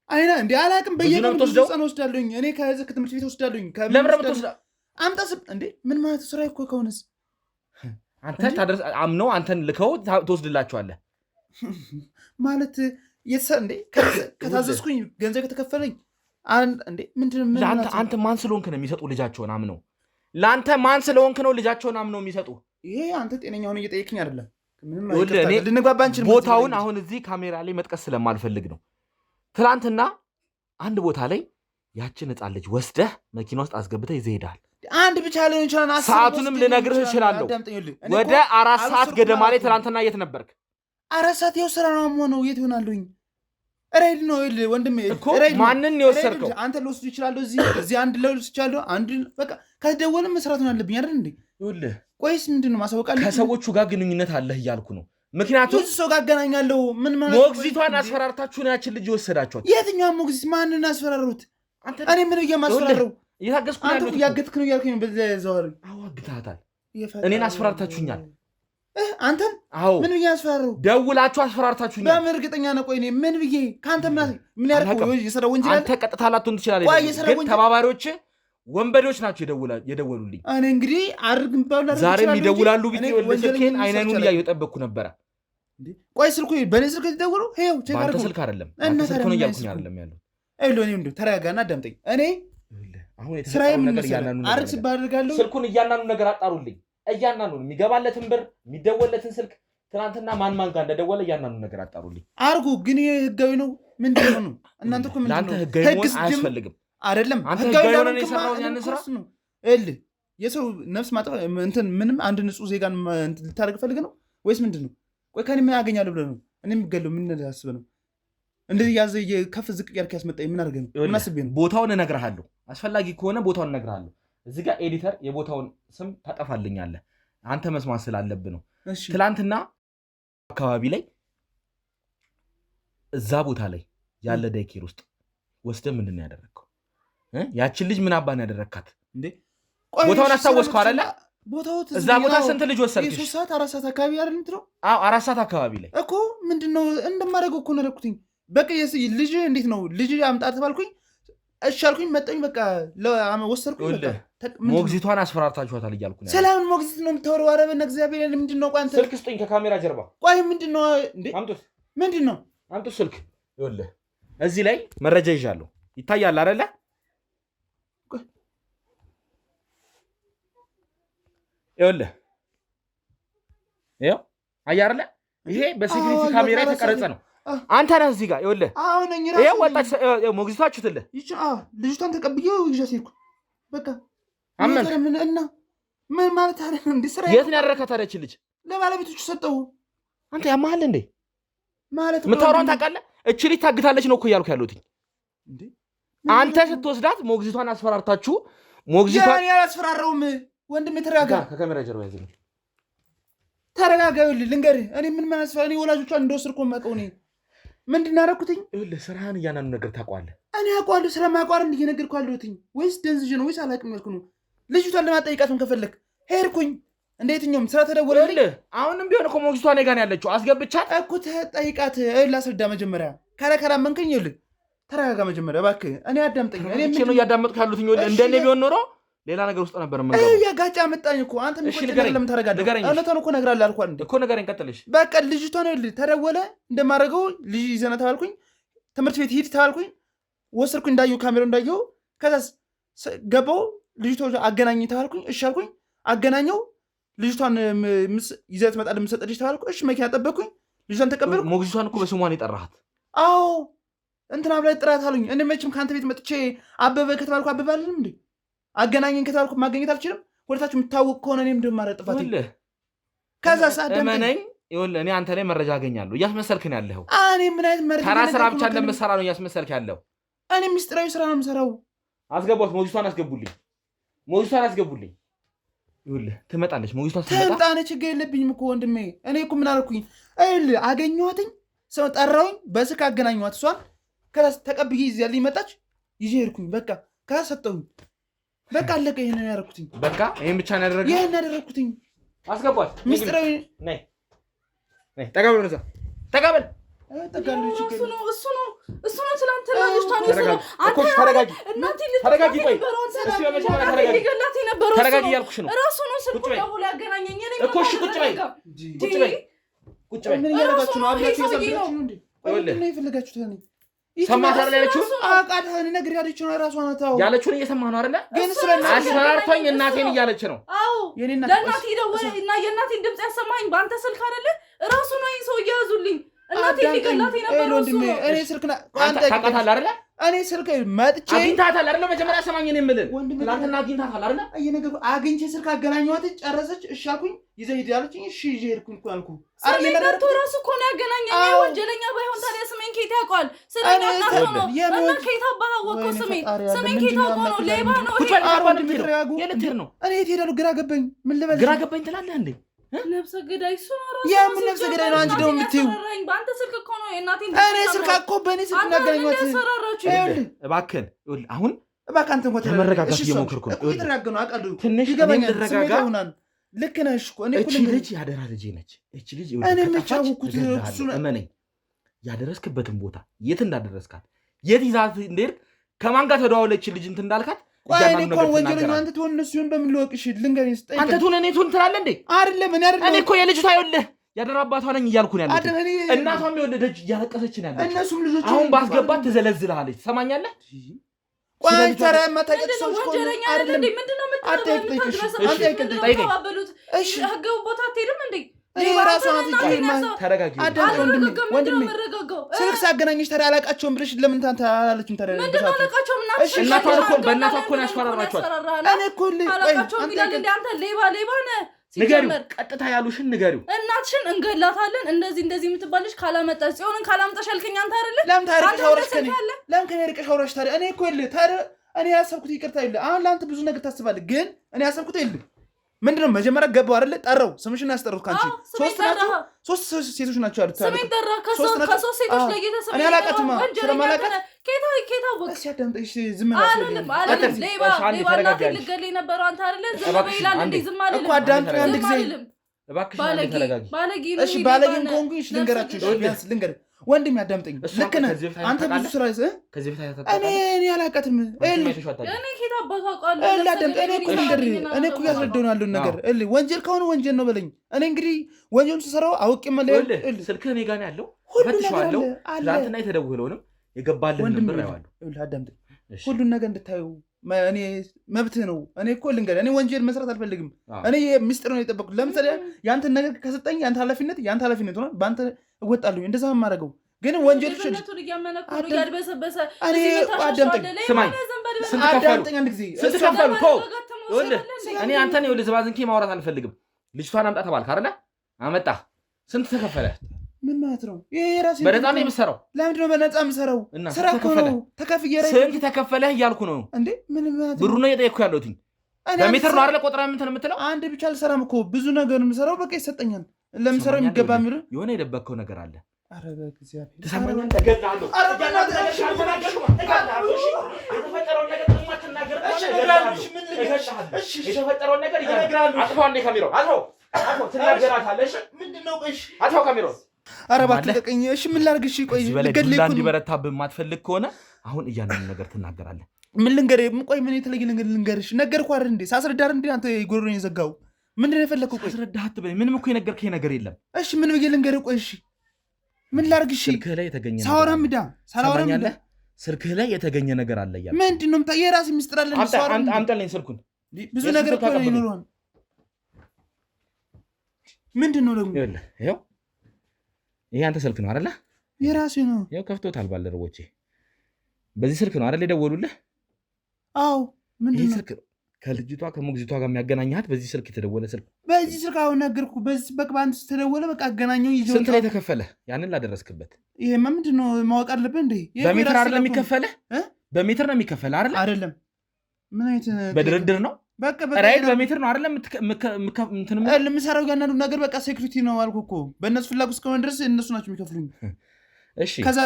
አይና እንዴ አላውቅም። በየቀኑ ብዙ ህፃን ወስዳለሁኝ። እኔ ከዚህ ከትምህርት ቤት ወስዳለሁኝ። ለምን ወስዳ አምጣስብ እንዴ? ምን ማለት ስራ እኮ ከሆነስ አንተ ታደርስ አምነው አንተን ልከው ትወስድላቸዋለህ ማለት እንዴ? ከታዘዝኩኝ ገንዘብ ከተከፈለኝ እንዴ ምንድን ነው? አንተ ማን ስለሆንክ ነው የሚሰጡ ልጃቸውን አምነው? ለአንተ ማን ስለሆንክ ነው ልጃቸውን አምነው የሚሰጡ? ይሄ አንተ ጤነኛ ሆነ እየጠየቅኝ አይደለም። ልንግባባ እንችል። ቦታውን አሁን እዚህ ካሜራ ላይ መጥቀስ ስለማልፈልግ ነው። ትናንትና አንድ ቦታ ላይ ያችን ህፃን ልጅ ወስደህ መኪና ውስጥ አስገብተህ ይዘህ ሄደሃል። አንድ ብቻ ሊሆን ይችላል። ሰዓቱንም ልነግርህ እችላለሁ። ወደ 4 ሰዓት ገደማ ላይ ትናንትና የት ነበርክ? 4 ሰዓት ይኸው ስራ ነው የምሆነው። የት ይሆናለሁኝ? ሬድ ነው ወንድሜ እኮ። ማንን የወሰድከው? አንተ ልወስዱ ይችላለሁ። እዚህ አንድ ልወስድ ይችላለሁ። አንድ በቃ ከተደወለ መስራት ነው አለብኝ አይደል እንዴ? ይኸውልህ ቆይስ ምንድን ነው ማሳወቃለሁ። ከሰዎቹ ጋር ግንኙነት አለህ እያልኩ ነው። ምክንያቱም ብዙ ሰው ጋር አገናኛለሁ። ምን ማለት ሞግዚቷን አስፈራርታችሁ ነው ያችን ልጅ የወሰዳችኋት? የትኛው ሞግዚት? ማንን አስፈራሩት? እኔ ምን እየማስፈራረው? እየታገዝኩ ነው ያለሁት። እያገትክ ነው እያልከኝ ነው። በዘዋሪ አዎ አግታታል። እኔን አስፈራርታችሁኛል። አንተን አዎ ምን ብዬ አስፈራረው? ደውላችሁ አስፈራርታችሁኛል። በምን እርግጠኛ ነው? ቆይ እኔ ምን ብዬ ከአንተ ምን ያደርገው? የሰራ ወንጀል አንተ ቀጥታ ላትሆን ትችላለህ፣ ግን ተባባሪዎች ወንበዴዎች ናቸው የደወሉልኝ። እኔ እንግዲህ አድርግ ባላ ዛሬም ይደውላሉ ብዬ ወልሰከን አይነኑን እያየሁ ጠበቅኩ ነበረ። ቆይ ስልኩ በኔ ስልክ የተደወለው ይሄው ቼክ አድርጉ። ስልክ አይደለም አንተ ስልክ ነው እያልኩኝ አይደለም ያለው። አይሎ እኔ እንደው ተረጋጋና አዳምጠኝ። እኔ አሁን የተሰራው ነገር እያናኑ አርግ ሲባደርጋለሁ። ስልኩን እያናኑ ነገር አጣሩልኝ። እያናኑ የሚገባለትን ብር የሚደወለትን ስልክ ትናንትና ማን ጋር እንደደወለ እያናኑ ነገር አጣሩልኝ። አርጉ ግን ይሄ ህጋዊ ነው ምንድን ነው? እናንተ እኮ ምንድን ነው ለአንተ ህጋዊ መሆን አያስፈልግም አይደለም። አንተ ህጋዊ ሆነ ነው የሰራው ያንን ስራ ነው የሰው ነፍስ ማጥፋ እንትን ምንም አንድ ንጹህ ዜጋን ልታደርግ ፈልግ ነው ወይስ ምንድን ነው? ቆይ ከኔ ምን ያገኛለሁ ብለህ ነው? እኔ የሚገለው ምን አስበህ ነው እንደዚህ ያዘ ከፍ ዝቅ ያልክ ያስመጣኝ? ምን አድርገህ ነው? ምን አስቤህ ነው? ቦታውን እነግርሃለሁ። አስፈላጊ ከሆነ ቦታውን እነግርሃለሁ። እዚህ ጋር ኤዲተር የቦታውን ስም ታጠፋልኛለህ። አንተ መስማት ስላለብህ ነው። ትላንትና አካባቢ ላይ እዛ ቦታ ላይ ያለ ዳይኬር ውስጥ ወስደህ ምንድን ነው ያደረግከው? ያችን ልጅ ምን አባን ያደረካት እንዴ? ቦታውን አስታወስከው አይደለ? ቦታው እዛ ቦታ ስንት ልጅ ወሰድክሽ? 3 ሰዓት 4 ሰዓት አካባቢ አይደል የምትለው? አዎ 4 ሰዓት አካባቢ ላይ እኮ ምንድነው እንደማደርገው እኮ ነው ያደረኩትኝ። በቃ ልጅ እንዴት ነው ልጅ አምጣት ተባልኩኝ፣ እሺ አልኩኝ፣ መጣኝ፣ በቃ ወሰድኩኝ። በቃ ሞግዚቷን አስፈራርታችኋታል እያልኩ ነው። ሰላም ሞግዚት ነው የምታወራው? ኧረ በእግዚአብሔር ምንድነው? ቆይ አንተ ስልክ ስጡኝ ከካሜራ ጀርባ። ቆይ ምንድነው እንዴ? አምጡት። ምንድነው? አምጡት ስልክ። ይኸውልህ እዚህ ላይ መረጃ ይዣለሁ፣ ይታያል አይደለ? ይኸውልህ ይኸው አየህ አይደለ? ይሄ በሴኩሪቲ ካሜራ የተቀረጸ ነው። አንተ ነህ እዚህ ጋር። ይኸውልህ ይኸው ወጣች ሞግዚቷችሁትልህ። ልጅቷን ተቀብዬው ይዣት ሄድኩ። በቃ አመንክ እና ምን ማለት አለ እንዴ? ስራ የት ነው ያደረካት? ታዲያ ልጅ ለባለቤቶቹ ሰጠው። አንተ ያማሃል እንዴ? ማለት የምታወራውን ታውቃለህ? እቺ ልጅ ታግታለች ነው እኮ እያልኩ ያለሁት እንዴ። አንተ ስትወስዳት ሞግዚቷን አስፈራርታችሁ ሞግዚቷን ያላስፈራራውም ወንድሜ ተረጋጋ። ከካሜራ ጀርባ ያዘኝ ተረጋጋ። ልንገርህ እኔ ምን ማስፈራ እኔ ወላጆቿን እንደወሰድኩ የማውቀው እኔ ምንድን ነው ያደረኩትኝ? ይኸውልህ ስራህን እያንዳንዱ ነገር ታውቀዋለህ። እኔ አውቀዋለሁ። ስለማውቀው አይደል እየነገርኩ ያለሁትኝ? ወይስ ደንዝዤ ነው ወይስ አላውቅም ያልኩ ነው? ልጅቷን ለማጠይቃትም ከፈለክ ሄድኩኝ። እንደየትኛውም ስራ ተደወለልኝ። አሁንም ቢሆን እኮ ሞግዚቷ እኔ ጋር ነው ያለችው። አስገብቻት እኮ ተጠይቃት። ላስረዳ መጀመሪያ ካላመንከኝ ይኸውልህ ተረጋጋ መጀመሪያ እባክህ። እኔ አዳምጠኝ። እኔ ነው እያዳመጥኩ ያሉት። እንደኔ ቢሆን ኖሮ ሌላ ነገር ውስጥ ነበር መንገዱ። ያጋጫ መጣኝ እኮ አንተ ምን ቆጭ ለምን ታረጋለህ? እውነቱን እኮ እነግርሃለሁ አልኳት እንዴ? እኮ ነገረኝ፣ ቀጥልሽ። በቃ ልጅቷን ተደወለ እንደማደርገው ልጅ ይዘና ተባልኩኝ። ትምህርት ቤት ሂድ ተባልኩኝ። ወሰድኩኝ፣ እንዳየሁ ካሜራው እንዳየሁ። ከዛስ ገባሁ። ልጅቷ አገናኝ ተባልኩኝ። እሺ አልኩኝ። አገናኘው። ልጅቷን ይዘህ ትመጣለህ የምትሰጥልሽ ተባልኩ። እሺ መኪና ጠበቅኩኝ። ልጅቷን ተቀበልኩ። ሞግዚቷን እኮ በስሟን የጠራሃት? አዎ እንትና ብላ ጥራት አሉኝ። እኔ መቼም ከአንተ ቤት መጥቼ አበበ ከተባልኩ አበበ አልልም እንዴ? አገናኘን ከተባልኩ ማገኘት አልችልም? ወደታችሁ የምታወቅ ከሆነ እኔም እንደማረ ጥፋት ከዛ እመነኝ። ይኸውልህ እኔ አንተ ላይ መረጃ አገኛለሁ። እያስመሰልክ ነው ያለኸው። እኔ ምን አይነት መረጃ? ተራ ስራ ብቻ እንደምትሰራ ነው እያስመሰልክ ያለው። እኔ ሚስጥራዊ ስራ ነው የምሰራው። አስገቧት። ሞግዚቷን አስገቡልኝ። ሞግዚቷን አስገቡልኝ። ይኸውልህ ትመጣለች ሞግዚቷ ትመጣ። እኔ ችግር የለብኝም እኮ ወንድሜ። እኔ እኮ ምን አልኩኝ? ይኸውልህ አገኘኋትኝ፣ ሰው ጠራሁኝ፣ በስልክ አገናኘኋት እሷን። ከዛ ተቀብዬ ይዤ መጣች፣ ይዤ ሄድኩኝ። በቃ ከዛ ሰጠሁኝ። በቃ አለቀ። ይሄን ያደረኩትኝ በቃ ይሄን ብቻ ነው ያደረግኩት። ይሄን ያደረኩትኝ። አስገቧት። ሚስጥራዊ ነይ ነይ፣ ተቀበል ነው ተቀበል። እሱ ነው ትናንትና ልጅቷን ወሰደው። አንተ ተረጋጊ፣ ተረጋጊ። ቆይ እሺ በመጀመሪያ ተረጋጊ፣ ተረጋጊ እያልኩሽ ነው። እራሱ ነው ስልኩ ደውሎ ያገናኘኝ እኮ። እሺ ቁጭ በይ፣ ቁጭ በይ፣ ቁጭ በይ። ምን እያደረጋችሁ ነው? አብላችሁ የሰብራችሁ ነው እንዴ? ይኸውልህ ነው የፈለጋችሁት እኔ ሰማህ አይደል? ያለችው አቃዳህን ነገር ያለችው ነው ራሷ ናት። አዎ ያለችውን እየሰማህ ነው አይደል? ግን ስለዚህ አስፈራርቶኝ እናቴን እያለች ነው። አዎ ለእናቴ ደወለ እና የእናቴን ድምፅ ያሰማኝ በአንተ ስልክ አይደለ? ራሱ ነው ይሄን ሰው እያያዙልኝ። እናቴ ሊገላት የነበረው ወንድሜ። እኔ ስልክ አንተ ታውቃታለህ አይደል? እኔ ስልክ መጥቼ አግኝታታል አይደል? መጀመሪያ ሰማኝ ነው የምልህ። ትናንትና አግኝታታል አይደል? እየነገሩ አግኝቼ ስልክ አገናኘኋት፣ ጨረሰች። እሺ አልኩኝ። ይዘህ ሂድ አለችኝ። እሺ ይዤ ሄድኩኝ እኮ አልኩህ። ስሜን ጠርቶ ራሱ እኮ ነው ያገናኘኝ። ወንጀለኛ ባይሆን ታዲያ ስሜን ከየት ያውቀዋል? ስሜን ጠርቶ ነው እና ከየት አባህ አወቀው? ስሜን ከየት አውቀው ነው? ሌባ ነው ይሄ። የልትሄድ ነው? እኔ የት ሄዳለሁ? ግራ ገባኝ። ምን ልበል? ግራ ገባኝ ትላለህ እንዴ? ነፍሰ ገዳይ እሱ ነው ራሱ። የምን ነፍሰ ገዳይ ነው? አንቺ ደግሞ የምትይው በአንተ ስልክ እኮ ነው የእናቴን። እኔ ስልክ እኮ በእኔ ስልክ እናገናኘኋት። እባክህን እባክህ እባክህ አንተ እንኳን ተመረጋጋት እየሞከርኩ ነው። እየተረጋጋ ነው አውቃለሁ። ትንሽ ይገባኛል። ልረጋጋ። ልክ ነሽ እኮ እኔ እቺ ልጅ ያደራ ልጄ ነች። እቺ ልጅ እኔ የምቻውኩት እሱ ነው። እመነኝ፣ ያደረስክበትን ቦታ የት እንዳደረስካት የት ይዛት እንደሄድክ ከማን ጋር ተደዋወለች ልጅ እንትን እንዳልካት እኔ እንኳን ወንጀለኛ አንተ ትሆን እነሱ ይሁን በምን ልወቅሽ? ልንገርህ ስጠይቅ አንተ ትሆን እኔ ትሆን ትላለህ እንዴ? አይደለም እኔ እኮ የልጅቷ ይኸውልህ ያደራ አባቷ ነኝ እያልኩ ነው ያለሁት። እናቷም የወለደች እያለቀሰች ነው ያለችው። እነሱም ልጆች አሁን ባስገባት ትዘለዝልሃለች። ትሰማኛለህ? ቆይ ተራ ማታውቂያት ሰዎች እኮ ወንጀለኛ አይደል እንዴ? ምንድነው የምትባበሉት? እሺ ህገው ቦታ አትሄድም እንዴ? ራሷ ናት። ተረጋጊ ወንድሜ። ስልክ ሳገናኝሽ ታዲያ አላውቃቸውም ብለሽ ለምን ታንተ አላለችም? ታዲያ ምንድነው አላውቃቸውም? እናቷን እኮ በእናቷ እኮ ነው ያስፈራራችኋት። እኔ እኮ አላውቃቸውም ይላል እንዴ? አንተ ሌባ ነህ። ንገሪው፣ ቀጥታ ያሉሽን ንገሪው። እናትሽን እንገላታለን እንደዚህ የምትባልሽ ካላመጣሽ ጽዮንን ካላመጣሽ ያልከኝ አንተ አይደለ? ለምን ታሪክሽ አውራሽ ከኔ ለምን ከኔ ርቀሽ አውራሽ? ታዲያ እኔ እኮ ታዲያ እኔ ያሰብኩት ይቅርታ ይለ አሁን ለአንተ ብዙ ነገር ታስባለህ፣ ግን እኔ ያሰብኩት ምንድነው መጀመሪያ ገባው አይደለ ጠራው ስምሽን ያስጠሩት ካንቺ ሶስት ሴቶች ናቸው ያሉት ስሜን ጠራ ከሶስት ሴቶች ለጌታ እኔ አላውቃትም ስለማላውቃት ኬታ ወቅ ሲያዳምጠሽ ዝም አለም ሌባ እናቴ ልገለኝ ነበር አንተ አይደለ ዝም በይላል እንዴ ዝም አልልም እኮ አዳምጪኝ አንድ ጊዜ እባክሽ አንዴ ተረጋጊ እሺ ባለጌም ኮንኩኝ ልንገራችሁ ቢያንስ ልንገር ወንድም ያዳምጠኝ ልክ ነህ አንተ ብዙ ስራ ይዘህ ከዚህ በፊት እኔ አላውቃትም እኔ ኬታ አባቷ ቃል እኔ እኮ ያስረዳው ነው ያለውን ነገር ወንጀል ከሆነ ወንጀል ነው በለኝ እኔ እንግዲህ ወንጀሉን ስሰራው አውቄ መለየው ስልክህ እኔ ጋር ነው ያለው ፈትሽዋለሁ ትናንትና የተደወለውንም የገባልህ ነበር ያዋለሁ አዳምጠኝ ሁሉን ነገር እንድታዩ እኔ መብትህ ነው እኔ እኮ ልንገርህ እኔ ወንጀል መስራት አልፈልግም እኔ ምስጢር ነው የጠበቅኩት ለምሳሌ ያንተን ነገር ከሰጠኝ ያንተ ኃላፊነት ሆነ በአንተ እወጣለሁ እንደዛ የማደርገው ግን ወንጀል አዳምጠኝ አንድ ጊዜ እኔ አንተን ይኸውልህ ዝባዝንኬ ማውራት አልፈልግም ልጅቷን አምጣ ተባልክ አይደለ አመጣህ ስንት ተከፈለ ምን ማለት ነው ይሄ ራሴ በነፃ ነው የምሰራው ለምንድን ነው በነፃ የምሰራው ስራ እኮ ነው ተከፍዬ ስንት ተከፈለህ እያልኩ ነው እንዴ ምን ማለት ብሩ ነው የጠየቅኩ ያለሁት በሜትር ነው አይደለ ቆጥራ ምን የምትለው አንድ ብቻ አልሰራም እኮ ብዙ ነገር የምሰራው በቃ ይሰጠኛል ለምሰራው የሚገባ የሚሉ የሆነ የደበቅከው ነገር አለ ኧረ በእግዚአብሔር ተሰማኛል ተገዳለሁ ኧረ በእናትህ የተፈጠረውን ነገር አጥፋው አንዴ ካሜራው አጥፋው ትናገራታለሽ ምንድነው ቆይሽ አጥፋው ካሜራው ኧረ እባክህ ልቀቀኝ እሺ ምን ላድርግ እሺ ቆይ ልገድልህ እኮ እንዲበረታብህ የማትፈልግ ከሆነ አሁን እያንዳንዱን ነገር ትናገራለህ ምን ልንገርህ ቆይ ምን የተለየ ነገር ልንገርሽ ነገርኩህ አይደል እንዴ ሳስረዳህ እንዴ አንተ ጎሮሮን የዘጋው ምንድነው የፈለከው ቆይ አስረዳህ አትበለኝ ምንም እኮ የነገርከኝ ነገር የለም እሺ ምን ብዬ ልንገርህ ቆይ እሺ ምን ላድርግ እሺ ስልክህ ላይ የተገኘ ሳላወራምዳ ስልክህ ላይ የተገኘ ነገር አለ እያልኩ ምንድነው የራስህ ሚስጥር አለ አምጣልኝ ስልኩን ብዙ ነገር እኮ ይኖረዋል ምንድነው ደግሞ ይኸው ይሄ አንተ ስልክ ነው አይደለ የራሴ ነው ይኸው ከፍቶታል ባልደረቦቼ በዚህ ስልክ ነው አይደል የደወሉልህ አዎ ምንድነው ስልክ ከልጅቷ ከሞግዚቷ ጋር የሚያገናኛት በዚህ ስልክ የተደወለ ስልክ በዚህ ስልክ አሁን ነገርኩህ በዚህ በቅባንት ተደወለ በቃ አገናኘው ይዞ ስንት ላይ ተከፈለ ያንን ላደረስክበት ይሄማ ምንድነው ማወቅ አለብህ እንዴ በሜትር አይደለም የሚከፈለ በሜትር ነው የሚከፈለ አይደለም ምን አይነት በድርድር ነው በቃ ራይድ በሜትር ነው አይደለም እንትን ለምሰራው ያናዱ ነገር በቃ ሴኩሪቲ ነው አልኩህ እኮ በእነሱ ፍላጎት እስከሆነ ድረስ እነሱ ናቸው የሚከፍሉኝ እሺ ከዛ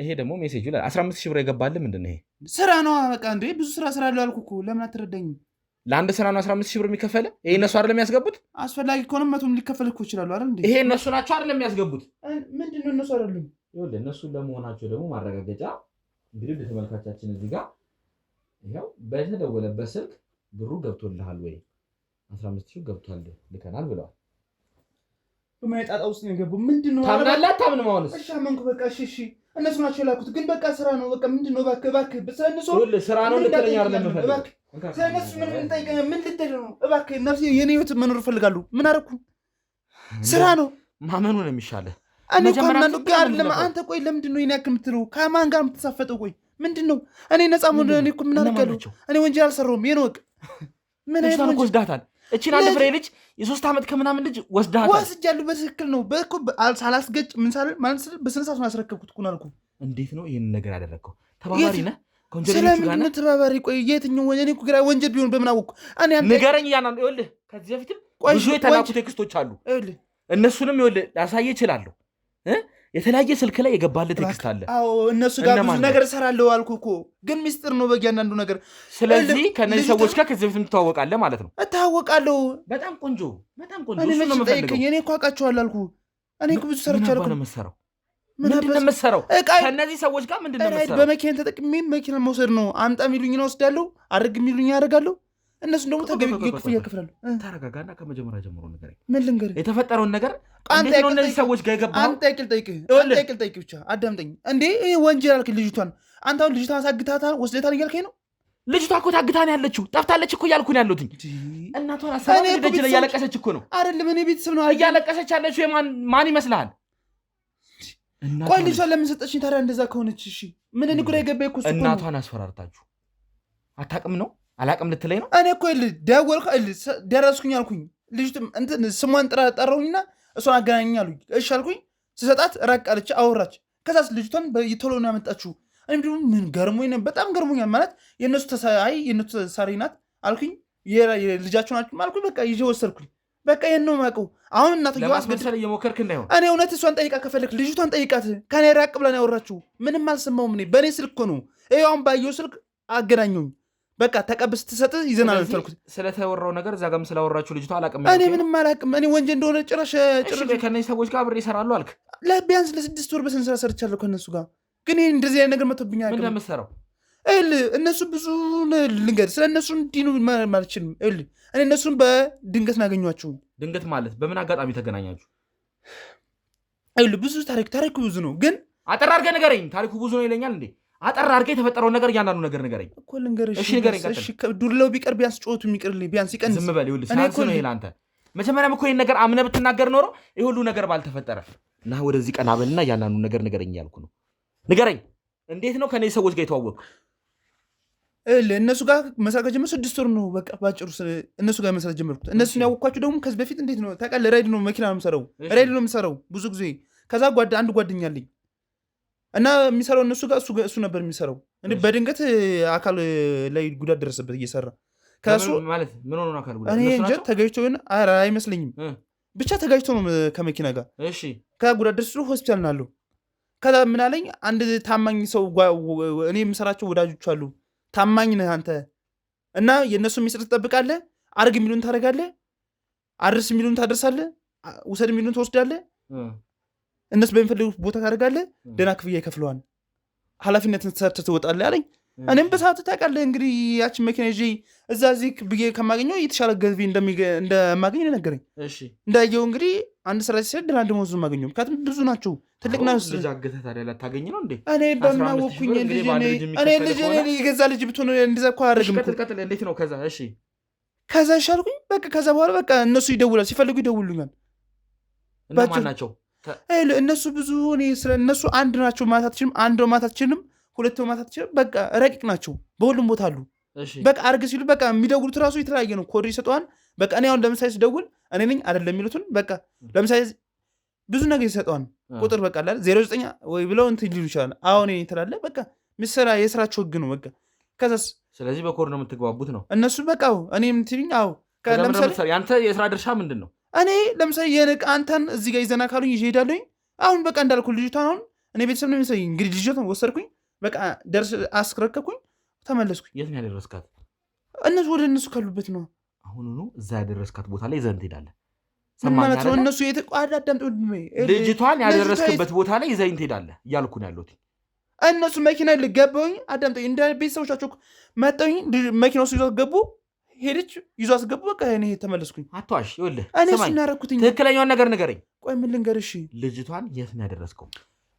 ይሄ ደግሞ ሜሴጁ ላይ 15000 ብር የገባልህ ምንድነው ይሄ ስራ ነው በቃ እንዴ ብዙ ስራ አለው አልኩህ እኮ ለምን አትረዳኝም ለአንድ ስራ ነው 15000 ብር የሚከፈለ ይሄ እነሱ አይደለም የሚያስገቡት አስፈላጊ ከሆነ መቶም ሊከፈልህ እኮ ይችላል አይደል እንዴ ይሄ እነሱ ናቸው አይደለም የሚያስገቡት ምንድነው እነሱ አይደሉም ይኸውልህ እነሱ ለመሆናቸው ደግሞ ማረጋገጫ እንግዲህ ለተመልካቻችን እዚህ ጋር ይሄው በተደወለበት ስልክ ብሩ ገብቶልሃል ወይ 15000 ገብቷል ልከናል ብለዋል በማይጣጣ ውስጥ ነው የገባው ምንድነው ታምናለህ አታምንም አሁንስ እሺ አመንኩ በቃ እሺ እነሱ ናቸው የላኩት ግን በቃ ስራ ነው በቃ ምንድነው እባክህ በሰንሶ ስራ ነው ልትለኝ አይደለም የምፈልግ ስለነሱ ምን እንጠይቀኝ ምን ልትል ነው እባክህ ነፍሴ የኔ ህይወት መኖር እፈልጋለሁ ምን አደረኩ ስራ ነው ማመኑ ነው የሚሻለው እኔ ኮማንዶ ጋር አንተ ቆይ ለምንድነው የኔ ያክል የምትለው ከማን ጋር የምትሳፈጠው ቆይ ምንድነው እኔ ነፃ ሞድ እኔ እኮ ምን አደረጋለሁ እኔ ወንጀል አልሰራሁም ይሄን ወቅ ምን አይነት ወስዳታል እቺን አንድ ፍሬ ልጅ የ3 ዓመት ከምናምን ልጅ ወስዳታል ወስጃለሁ በትክክል ነው በእኮ ሳላስገጭ ምን ሳል ማለት በስነ ስርዓት ማስረከብኩት እኮ አልኩ እንዴት ነው ይሄን ነገር ያደረከው ተባባሪ ነህ ኮንጀክሽን ጋር ስለምን ተባባሪ ቆይ የትኛው ወንጀል እኮ ግራ ወንጀል ቢሆን በምን አወቅኩ እኔ አንተ ንገረኝ ያናን ይኸውልህ ከዚህ በፊትም ብዙ የተላኩ ቴክስቶች አሉ ይኸውልህ እነሱንም ይኸውልህ ላሳየ እችላለሁ የተለያየ ስልክ ላይ የገባለ ቴክስት አለ አዎ እነሱ ጋር ብዙ ነገር ሰራለው አልኩ እኮ ግን ሚስጥር ነው በእያንዳንዱ ነገር ስለዚህ ከነዚህ ሰዎች ጋር ከዚህ በፊት ተዋወቃለህ ማለት ነው እታወቃለሁ በጣም ቆንጆ እሱ ነው የምፈልገው እኔ እኮ አውቃቸዋለሁ አልኩ እኔ እኮ ብዙ ሰርቻለሁ ምንድነው የምትሰራው ምንድነው የምትሰራው ከነዚህ ሰዎች ጋር ምንድነው የምትሰራው በመኪና ተጠቅሜ መኪና መውሰድ ነው አምጣ የሚሉኝ ነው ወስዳለሁ አድርግ የሚሉኝ አደርጋለሁ እነሱ ደግሞ ተገቢ ክፍያ ይከፍላሉ ተረጋጋና ከመጀመሪያ ጀምሮ ነገር ምን ልንገርህ የተፈጠረውን ነገር እንዴት ነው እነዚህ ሰዎች ጋር የገባው አንተ ጠይቅ ብቻ አዳምጠኝ እንዴ ይሄ ወንጀል አልክ ልጅቷን አንተ አሁን ልጅቷን አሳግታታል ወስደታል እያልከኝ ነው ልጅቷ እኮ ታግታ ነው ያለችው ጠፍታለች እኮ እያልኩ ነው ያለሁት እናቷን አሳብ ደጅ ላይ እያለቀሰች እኮ ነው አይደለም እኔ ቤተሰብ ነው እያለቀሰች ያለችው ማን ይመስልሃል ቆይ ልጅቷን ለምን ሰጠችኝ ታዲያ እንደዛ ከሆነች እሺ ምን እኔ ጉዳይ ገባኝ እኮ እናቷን አስፈራርታችሁ አታውቅም ነው አላቅም ልትለኝ ነው እኔ እኮ ደወልኩ ደረስኩኝ አልኩኝ ልጅቱ እንትን ስሟን ጠራውኝና እሷን አገናኘኝ አሉኝ እሺ አልኩኝ ስሰጣት ራቅ አለች አወራች ከዛስ ልጅቷን በቶሎ ነው ያመጣችሁ እኔም ደግሞ ምን ገርሞኝ ነው በጣም ገርሞኛል ማለት የነሱ ተሳይ የነሱ ተሳሪ ናት አልኩኝ የልጃቸው ናችሁ ማልኩኝ። በቃ ይዤ ወሰድኩኝ። በቃ ይሄን ነው የማውቀው። አሁን እናትየው ለማስመሰል እየሞከርክ እንዳይሆን እኔ እውነት እሷን ጠይቃ ከፈለክ ልጅቷን ጠይቃት። ከኔ ራቅ ብላ ነው ያወራችሁ። ምንም አልሰማሁም እኔ በእኔ ስልክ እኮ ነው። ይኸው አሁን ባየው ስልክ አገናኙኝ። በቃ ተቀብስ ትሰጥ ይዘናል አልፈልኩት። ስለተወራው ነገር እዛ ጋርም ስላወራችሁ ልጅቷ አላውቅም። እኔ ምንም አላውቅም። እኔ ወንጀል እንደሆነ ጭራሽ ከእነዚህ ሰዎች ጋር አብሬ እሰራለሁ አልክ። ቢያንስ ለ6 ወር በስንት ስራ ሰርቻለሁ ከእነሱ ጋር። ግን ይሄ እንደዚህ አይነት ነገር መጥቶብኝ አያውቅም። ምን ለምትሰራው እነሱ ብዙ ልንገድ ስለ እነሱ እንዲህ ነው ማለት አልችልም። እኔ እነሱን በድንገት ናገኟቸው። ድንገት ማለት በምን አጋጣሚ ተገናኛችሁ? ብዙ ታሪኩ ብዙ ነው። ግን አጠር አድርገህ ንገረኝ። ታሪኩ ብዙ ነው ይለኛል እንዴ? አጠር አድርገህ የተፈጠረውን ነገር እያንዳንዱ ነገር ንገረኝ እኮ። ልንገርሽ እሺ ንገረኝ። ዱርለው ቢቀር ቢያንስ ጮቱ የሚቀርልኝ ቢያንስ ይቀንስ። ዝም በል ይኸውልህ፣ ሳንስ ነው ይሄ ለአንተ። መጀመሪያም እኮ ይሄን ነገር አምነህ ብትናገር ኖሮ ይሄ ሁሉ ነገር ባልተፈጠረ። እና ወደዚህ ቀና በልና እያንዳንዱ ነገር ንገረኝ እያልኩ ነው። ንገረኝ። እንዴት ነው ከእነዚህ ሰዎች ጋር የተዋወቅኩ? እነሱ ጋር መስራት ከጀመርኩ 6 ወር ነው። በቃ ባጭሩ እነሱ ጋር መስራት ጀመርኩት። እነሱን ያወቅኳቸው ደግሞ ከዚህ በፊት እንዴት ነው ታውቃለህ? ራይድ ነው መኪና ነው የምሰራው። ራይድ ነው የምሰራው ብዙ ጊዜ። ከዛ አንድ ጓደኛ አለኝ እና የሚሰራው እነሱ ጋር እሱ ነበር የሚሰራው። እንዴ በድንገት አካል ላይ ጉዳት ደረሰበት እየሰራ ከሱ ማለት ምን ሆኖ ነው አካል ጉዳት? እኔ እንጃ ተጋጭቶ ይሆን አይመስለኝም። ብቻ ተጋጭቶ ነው ከመኪና ጋር። እሺ ከጉዳት ደርሶ ሆስፒታል ናለው። ከዛ ምን አለኝ አንድ ታማኝ ሰው እኔ የምሰራቸው ወዳጆች አሉ። ታማኝ ነህ አንተ እና የእነሱ ሚስጥር ትጠብቃለህ። አርግ የሚሉን ታደርጋለህ፣ አድርስ የሚሉን ታደርሳለህ፣ ውሰድ የሚሉን ትወስዳለህ፣ እነሱ በሚፈልጉት ቦታ ታደርጋለህ፣ ደህና ክፍያ ይከፍለዋል፣ ኃላፊነትን ሰርተህ ትወጣለህ አለኝ። እኔም በሰዓቱ ታውቃለህ እንግዲህ ያችን መኪና ይዤ እዛ እዚህ ብዬ ከማገኘው የተሻለ ገቢ እንደማገኝ ነገረኝ። እንዳየው እንግዲህ አንድ ስራ ሲሰድ ደህና ደመወዝ ማገኘው። ምክንያቱም ብዙ ናቸው። ትልቅ ነው። ልጅ አገተህ ታዲያ ላታገኝ ነው እንዴ? እኔ በማወኩኝ ልጅ የገዛ ልጅ ብትሆን እንደዛ እኮ አያደርግም። ቀጥል። እንዴት ነው ከዛ? እሺ ከዛ ይሻልኩኝ። በቃ ከዛ በኋላ በቃ እነሱ ይደውላል፣ ሲፈልጉ ይደውሉኛል። እነማን ናቸው እነሱ? ብዙ እኔ ስለ እነሱ አንድ ናቸው ማለት አትችልም። አንድ ማለት አትችልም። ሁለት ማለት አትችልም። በቃ ረቂቅ ናቸው። በሁሉም ቦታ አሉ። በቃ አርግ ሲሉ በቃ የሚደውሉት ራሱ የተለያየ ነው። ኮድ ይሰጠዋል። በቃ እኔ አሁን ለምሳሌ ስደውል እኔ ነኝ አይደለም የሚሉትን በቃ ለምሳሌ ብዙ ነገር ይሰጠዋል። ቁጥር በቃ አለ 09 ወይ ብለው እንትን ሊሉ ይችላል። አሁን እኔ ትላለህ በቃ ሚሰራ የስራቸው ህግ ነው። በቃ ከዛስ ስለዚህ በኮድ ነው የምትግባቡት ነው እነሱ በቃ እኔ የምትይኝ ለምሳሌ ያንተ የስራ ድርሻ ምንድን ነው? እኔ ለምሳሌ የነቃ አንተን እዚህ ጋር ይዘና ካሉኝ ይዤ እሄዳለሁኝ። አሁን በቃ እንዳልኩ ልጅቷን አሁን እኔ ቤተሰብ ነው የሚሰኝ እንግዲህ ልጅቷን ወሰድኩኝ። በቃ ደርስ አስረከብኩኝ፣ ተመለስኩኝ። የት ነው ያደረስካት? እነሱ ወደ እነሱ ካሉበት ነው። አሁኑኑ እዛ ያደረስካት ቦታ ላይ ይዘን ትሄዳለህ ማለት ነው። እነሱ የተቋዳዳምጥ ልጅቷን ያደረስክበት ቦታ ላይ ይዘኝ ትሄዳለህ እያልኩ ነው ያለሁት። እነሱ መኪና ልገባኝ አዳምጠኝ እንደ ቤተሰቦቻቸው መጣኝ። መኪና ውስጥ ይዟት ገቡ። ሄደች ይዞ አስገቡ። በቃ እኔ ተመለስኩኝ። አትዋሽ። ይኸውልህ እኔ እሱን ያደረኩትኝ ትክክለኛውን ነገር ንገረኝ። ቆይ ምን ልንገርሽ? ልጅቷን የት ነው ያደረስከው?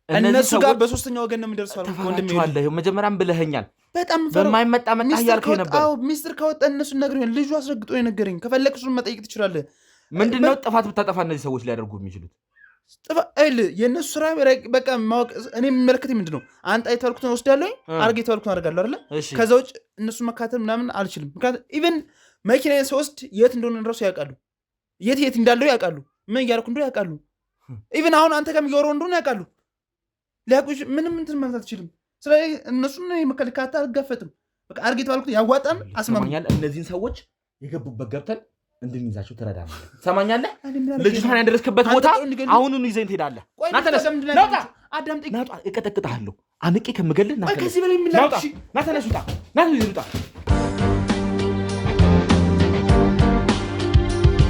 እነሱ ጋር በሶስተኛ ወገን ነው የምደርሰው። ተፋራችኋለህ። መጀመሪያም ብለኸኛል። በጣም በማይመጣ መጣ እያልከኝ ነበር። ሚስጥር ካወጣ እነሱ ነግረኝ። ልጁ አስረግጦ የነገረኝ። ከፈለክ እሱን መጠየቅ ትችላለህ። ምንድነው ጥፋት ብታጠፋ እነዚህ ሰዎች ሊያደርጉ የሚችሉት? የእነሱ ስራ በቃ ማወቅ። እኔ የሚመለከተኝ ምንድን ነው? አንተ የተባልኩትን ወስዳለሁ፣ አርግ የተባልኩትን አደርጋለሁ አይደለ? ከዛ ውጭ እነሱ መካተል ምናምን አልችልም። ምክንያቱም ኢቨን መኪና ስወስድ የት እንደሆነ እራሱ ያውቃሉ። የት እንዳለው ያውቃሉ። ምን እያደረኩ እንደሆነ ያውቃሉ። ኢቨን አሁን አንተ ጋር እያወራሁ እንደሆነ ያውቃሉ። ሊያውቁ ምንም እንትን ማለት አትችልም። ስለዚህ እነሱን መከልካታ አልጋፈጥም። በቃ አርግ የተባልኩትን ያዋጣን አስማማኛል። እነዚህን ሰዎች የገቡበት ገብተን እንድንይዛቸው ትረዳለህ። ሰማኛለህ? ልጅቷን ያደረስክበት ቦታ አሁኑኑ ይዘኝ ትሄዳለህ። ናውጣ፣ እቀጠቅጥሃለሁ። አንቄ ከምገልህ ናተነስ ውጣ።